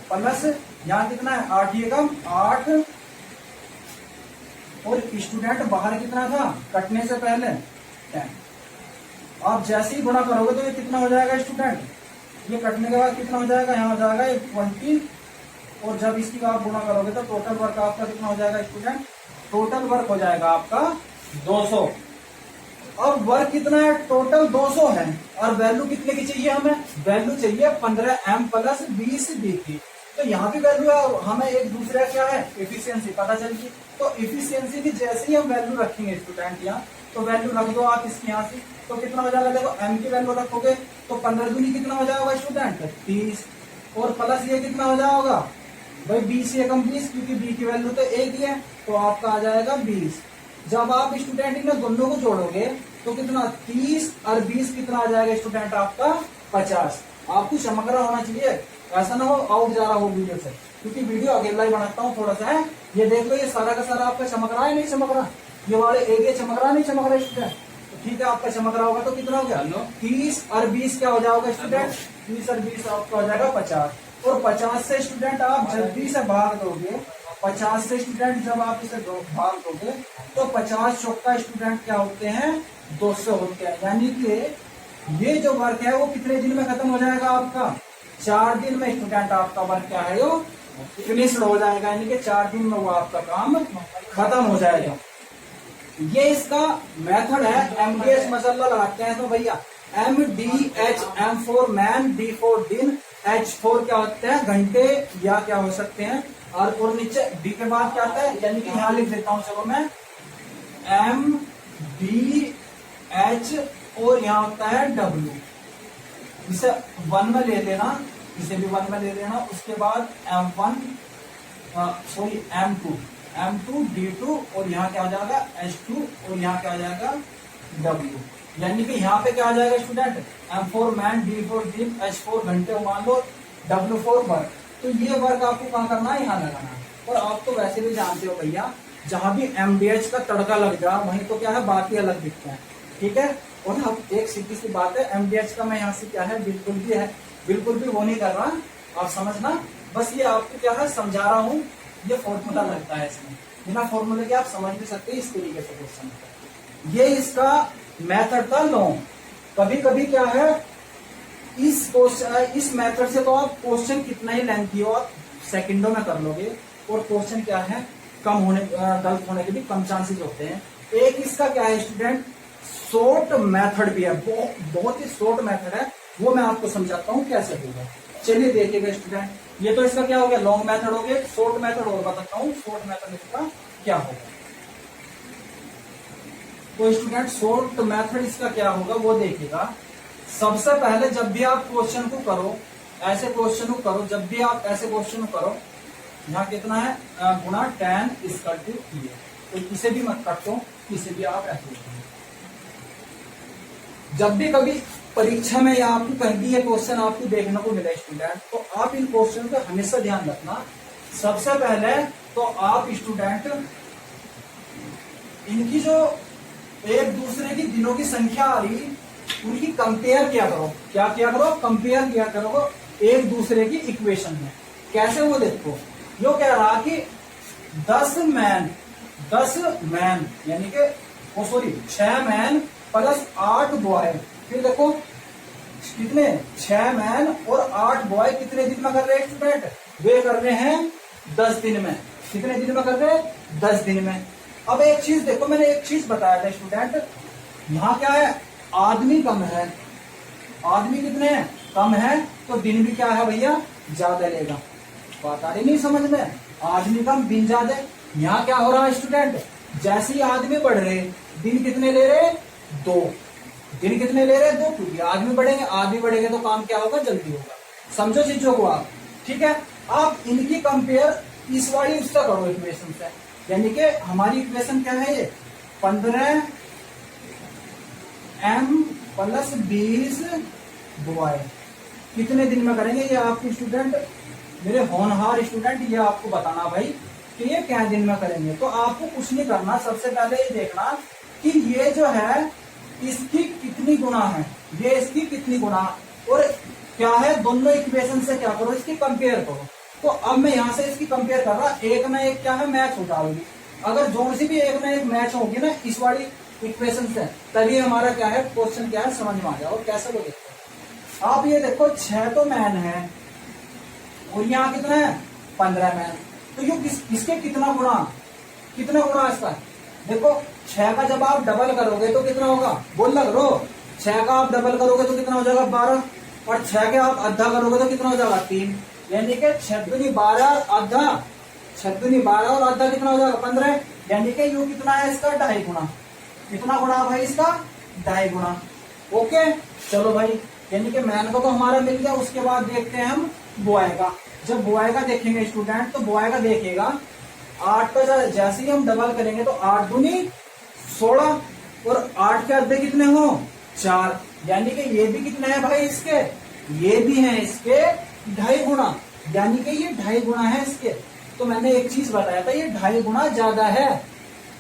प्लस यहाँ कितना है 8 ये कम 8, और स्टूडेंट बाहर कितना था कटने से पहले 10। आप जैसे ही गुणा करोगे तो ये कितना हो जाएगा स्टूडेंट, ये कटने के बाद कितना हो जाएगा, यहाँ हो जाएगा 20, और जब इसकी आप गुणा करोगे तो टोटल वर्क आपका कितना हो जाएगा स्टूडेंट, टोटल वर्क हो जाएगा आपका 200। अब वर्क कितना है, टोटल 200 है, और वैल्यू कितने की चाहिए हमें, वैल्यू चाहिए 15m प्लस 20b की। तो यहाँ की वैल्यू है, हमें एक दूसरे क्या है एफिशिएंसी पता चलेगी। तो एफिशिएंसी की जैसे ही हम वैल्यू रखेंगे स्टूडेंट यहाँ, तो वैल्यू रख दो आप इसकी यहाँ से, तो कितना हो जाएगा, देखो m की वैल्यू रखोगे तो 15 दूनी कितना हो जाएगा स्टूडेंट 30, और प्लस ये कितना हो जाएगा भाई 20 से कम 20, क्योंकि b की वैल्यू तो एक ही है, तो आपका आ जाएगा 20। जब आप स्टूडेंट इन दोनों को जोड़ोगे तो कितना 30 और 20 कितना आ जाएगा स्टूडेंट आपका 50। आपको चमक रहा होना चाहिए, ऐसा ना हो आउट जा रहा हो वीडियो से, क्योंकि वीडियो अकेला ही बनाता हूँ थोड़ा सा है। ये देख लो ये सारा का सारा आपका चमक रहा है नहीं चमक रहा, ये वाले एक चमक रहा नहीं चमक रहा स्टूडेंट, तो ठीक है आपका चमक रहा होगा। तो कितना हो गया 30 और 20 क्या हो जाएगा स्टूडेंट, 30 और 20 आपका हो जाएगा 50। और 50 से स्टूडेंट आप जल्दी से भाग दोगे, 50 से स्टूडेंट जब आप इसे भाग दोगे तो 50 चौका स्टूडेंट क्या होते हैं 200 होते हैं, यानी कि ये जो वर्क है वो कितने दिन में खत्म हो जाएगा आपका, 4 दिन में स्टूडेंट आपका वर्क क्या है वो फिनिश्ड हो जाएगा, यानी कि 4 दिन में वो आपका काम खत्म हो जाएगा। ये इसका मेथड है, MDH मसाला लगाते हैं तो भैया MDH, M4 मैन, D4 दिन, H4 क्या होते हैं घंटे या क्या हो सकते हैं, और नीचे D के बाद क्या आता है, यानी कि यहाँ लिख देता हूँ चलो मैं MDH, और यहाँ होता है W, इसे 1 में ले लेना, इसे भी 1 में ले लेना। उसके बाद M2 D2, और यहाँ क्या आ जाएगा H2, और यहाँ क्या आ जाएगा W, यानी कि यहाँ पे क्या आ जाएगा स्टूडेंट M4 मैन, D4 दिन, H4 घंटे मान लो, W4 वर्क। तो ये वर्क आपको कहाँ करना है, यहाँ लगाना है। और आप तो वैसे भी जानते हो भैया, जहां भी MDH का तड़का लग जाए वहीं तो क्या है बाकी अलग दिखते हैं, ठीक है। और अब एक सीधी सी बात है, MDH का मैं यहाँ से क्या है बिल्कुल भी वो नहीं कर रहा, आप समझना, बस ये आपको क्या है समझा रहा हूँ। ये फॉर्मूला लगता है इसमें, बिना फॉर्मूले के आप समझ भी सकते हैं इस तरीके से क्वेश्चन। ये इसका मेथड था लॉन्ग। कभी कभी क्या है इस मेथड से तो आप क्वेश्चन कितना ही लेंथी हो आप सेकंडों में कर लोगे, और क्वेश्चन क्या है कम होने गलत होने के भी कम चांसेस होते हैं। एक इसका क्या है स्टूडेंट शॉर्ट मेथड भी है, बहुत ही शॉर्ट मेथड है, वो मैं आपको समझाता हूँ कैसे होगा। चलिए देखिएगा स्टूडेंट, ये तो इसका क्या हो गया लॉन्ग मेथड हो गया, शॉर्ट मेथड और बताता हूँ शॉर्ट मेथड इसका क्या होगा। तो स्टूडेंट शॉर्ट मेथड इसका क्या होगा वो देखिएगा। सबसे पहले जब भी आप क्वेश्चन को करो, ऐसे क्वेश्चन को करो, जब भी आप ऐसे क्वेश्चन को करो, यहाँ कितना है गुणा 10 इसका टू ये, तो इसे भी मत काटो, इसे भी आप ऐसे। जब भी कभी परीक्षा में या आपको कहीं भी ये क्वेश्चन आपको देखने को मिले स्टूडेंट, तो आप इन क्वेश्चन का हमेशा ध्यान रखना। सबसे पहले तो आप स्टूडेंट इनकी जो एक दूसरे की दिनों की संख्या आ रही उनकी कंपेयर किया करो। क्या किया करो, कंपेयर किया करो एक दूसरे की इक्वेशन में। कैसे वो देखो, यो कह रहा कि 10 मैन यानी कि 6 मैन प्लस 8 बॉय, फिर देखो कितने 6 मैन और 8 बॉय कितने दिन में कर रहे हैं स्टूडेंट, वे कर रहे हैं 10 दिन में। कितने दिन में कर रहे हैं 10 दिन में। अब एक चीज देखो, मैंने एक चीज बताया था स्टूडेंट, यहाँ क्या है आदमी कम है, आदमी कितने हैं कम है, तो दिन भी क्या है भैया ज्यादा लेगा। बात आ रही नहीं समझ में, आदमी कम दिन ज्यादा। यहाँ क्या हो रहा है स्टूडेंट, जैसे ही आदमी बढ़ रहे दिन कितने ले रहे 2, दिन कितने ले रहे 2, क्योंकि आदमी बढ़ेंगे, आदमी बढ़ेंगे तो काम क्या होगा जल्दी होगा। समझो चीजों को आप, ठीक है। आप इनकी कंपेयर इस वाली उससे करो इक्वेशन से, यानी कि हमारी इक्वेशन क्या है ये 15m + 20y कितने दिन में करेंगे, ये आपके स्टूडेंट, मेरे होनहार स्टूडेंट, ये आपको बताना भाई कि ये क्या दिन में करेंगे। तो आपको कुछ नहीं करना, सबसे पहले ये देखना कि ये जो है इसकी कितनी गुना है, ये इसकी कितनी गुना, और क्या है दोनों इक्वेशन से क्या करो, इसकी कंपेयर करो। तो अब मैं यहाँ से इसकी कंपेयर कर रहा, एक ना एक क्या है मैच हो जाएगी। अगर जोड़ सी भी एक ना एक मैच होगी ना इस वाली इक्वेशन से, तभी हमारा क्या है क्वेश्चन क्या है समझ में आ जाओ। कैसे वो देखो, आप ये देखो 6 तो मैन है और यहाँ कितना है 15 मैन, तो ये इसके कितना गुना इसका, देखो 6 का जब आप डबल करोगे तो कितना होगा, बोल लग रो, 6 का आप डबल करोगे तो कितना हो जाएगा 12, और 6 के आप आधा करोगे तो कितना हो जाएगा 3, यानी कि 6 दूनी 12 आधा, 6 दूनी 12 और आधा कितना हो जाएगा 15, यानी कि यू कितना है इसका 2.5 गुना। कितना गुना भाई इसका 2.5 गुना। ओके चलो भाई, यानी कि मैन को तो हमारा मिल गया। उसके बाद देखते हैं हम बॉय का। जब बॉय का देखेंगे स्टूडेंट, तो बॉय का देखेगा 8 का जैसे ही हम डबल करेंगे तो 8 दूनी 16 और 8 के आधे कितने हो 4, यानी कि ये भी कितना है भाई इसके, ये भी है इसके 2.5 गुना, यानी कि ये 2.5 गुना है इसके। तो मैंने एक चीज बताया था, ये 2.5 गुना ज्यादा है,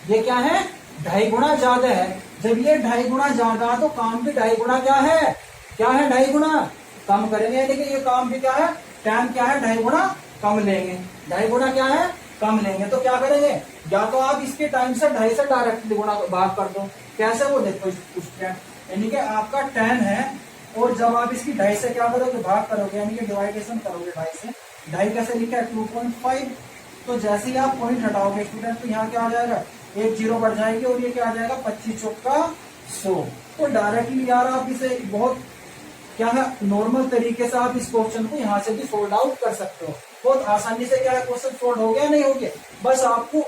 ये क्या है 2.5 गुना ज्यादा है। जब ये 2.5 गुना ज्यादा तो काम भी 2.5 गुना क्या है 2.5 गुना कम करेंगे, यानी कि ये काम भी क्या है टाइम क्या है 2.5 गुना कम लेंगे, 2.5 गुना क्या है कम लेंगे। तो क्या करेंगे, या तो आप इसके टाइम से 2.5 से डायरेक्टली गुना भाग कर दो। कैसे वो देखो यानी कि आपका 10 है और जब आप इसकी 2.5 से क्या करोगे भाग करोगे, यानी कि डिवाइडेशन करोगे 2.5 से, 2.5 कैसे लिखा है 2.5। तो जैसे ही आप पॉइंट हटाओगे स्टूडेंट तो यहाँ क्या आ जाएगा, एक जीरो बढ़ जाएगी और ये क्या आ जाएगा 25 चौका 100। तो डायरेक्टली यार आप इसे बहुत क्या है नॉर्मल तरीके से आप इस क्वेश्चन को यहाँ से भी सोल्व आउट कर सकते हो। बहुत आसानी से क्या है क्वेश्चन सोल्व हो गया नहीं हो गया, बस आपको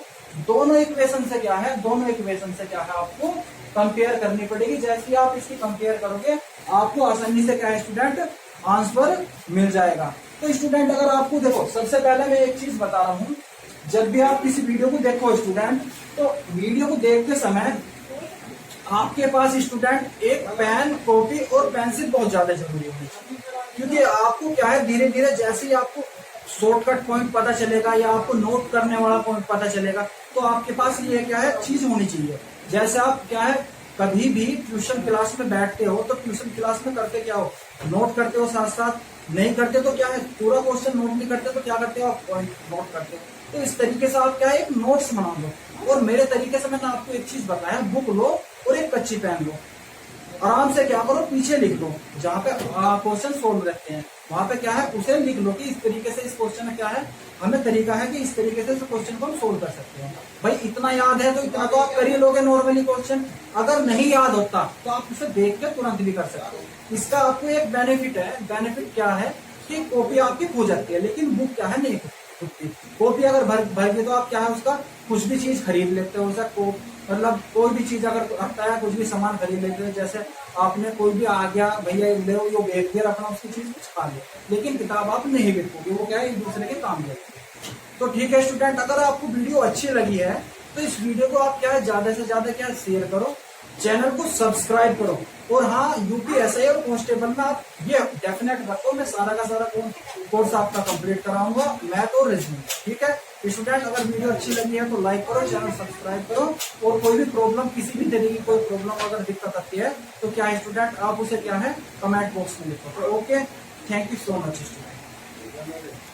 दोनों इक्वेशन से क्या है आपको कंपेयर करनी पड़ेगी। जैसे आप इसकी कंपेयर करोगे आपको आसानी से क्या है स्टूडेंट आंसर मिल जाएगा। तो स्टूडेंट अगर आपको देखो, सबसे पहले मैं एक चीज बता रहा हूँ, जब भी आप किसी वीडियो को देखो स्टूडेंट, तो वीडियो को देखते समय आपके पास स्टूडेंट एक पेन, कॉपी और पेंसिल बहुत ज्यादा जरूरी है, क्योंकि आपको क्या है धीरे धीरे जैसे ही आपको शॉर्टकट पॉइंट पता चलेगा या आपको नोट करने वाला पॉइंट पता चलेगा, तो आपके पास ये क्या है चीज होनी चाहिए। जैसे आप क्या है कभी भी ट्यूशन क्लास में बैठते हो तो ट्यूशन क्लास में करते क्या हो, नोट करते हो, साथ साथ नहीं करते तो क्या है पूरा क्वेश्चन नोट नहीं करते तो क्या करते हो आप पॉइंट नोट करते हो। तो इस तरीके से आप क्या है एक नोट्स बना लो। और मेरे तरीके से मैंने आपको एक चीज बताया, बुक लो और एक कच्ची पेन लो, आराम से क्या करो पीछे लिख लो, जहाँ पे क्वेश्चन सोल्व रहते हैं वहां पे क्या है उसे लिख लो कि इस तरीके से इस क्वेश्चन में क्या है हमें तरीका है कि इस तरीके से इस क्वेश्चन को हम सोल्व कर सकते हैं। भाई इतना याद है तो इतना तो आप कर ही लोगे नॉर्मली क्वेश्चन। अगर नहीं याद होता तो आप उसे देख के तुरंत भी कर सकते हो। इसका आपको एक बेनिफिट है, बेनिफिट क्या है कि कॉपी आपकी खो जाती है लेकिन बुक क्या है नहीं खुदती। कॉपी अगर भर गई तो आप क्या है उसका कुछ भी चीज खरीद लेते हो, उसका मतलब कोई भी चीज अगर आता है कुछ भी सामान खरीद लेते हो, जैसे आपने कोई भी आ गया भैया ले यो बेच दिया अपना उसकी चीज कुछ खा ले, लेकिन किताब आप नहीं बेचोगे, वो क्या है एक दूसरे के काम देते। तो ठीक है स्टूडेंट, अगर आपको वीडियो अच्छी लगी है तो इस वीडियो को आप क्या है ज्यादा से ज्यादा क्या शेयर करो, चैनल को सब्सक्राइब करो, और हाँ यूपीएसआई और कांस्टेबल में आप ये डेफिनेट रखो मैं सारा का सारा कोर्स आपका कंप्लीट कराऊंगा, मैथ और रीजनिंग। ठीक है स्टूडेंट, अगर वीडियो अच्छी लगी है तो लाइक करो, चैनल सब्सक्राइब करो, और कोई भी प्रॉब्लम किसी भी तरीके की कोई प्रॉब्लम अगर दिक्कत आती है तो क्या है स्टूडेंट आप उसे क्या है कमेंट बॉक्स में लिखो। Okay, thank you so much student.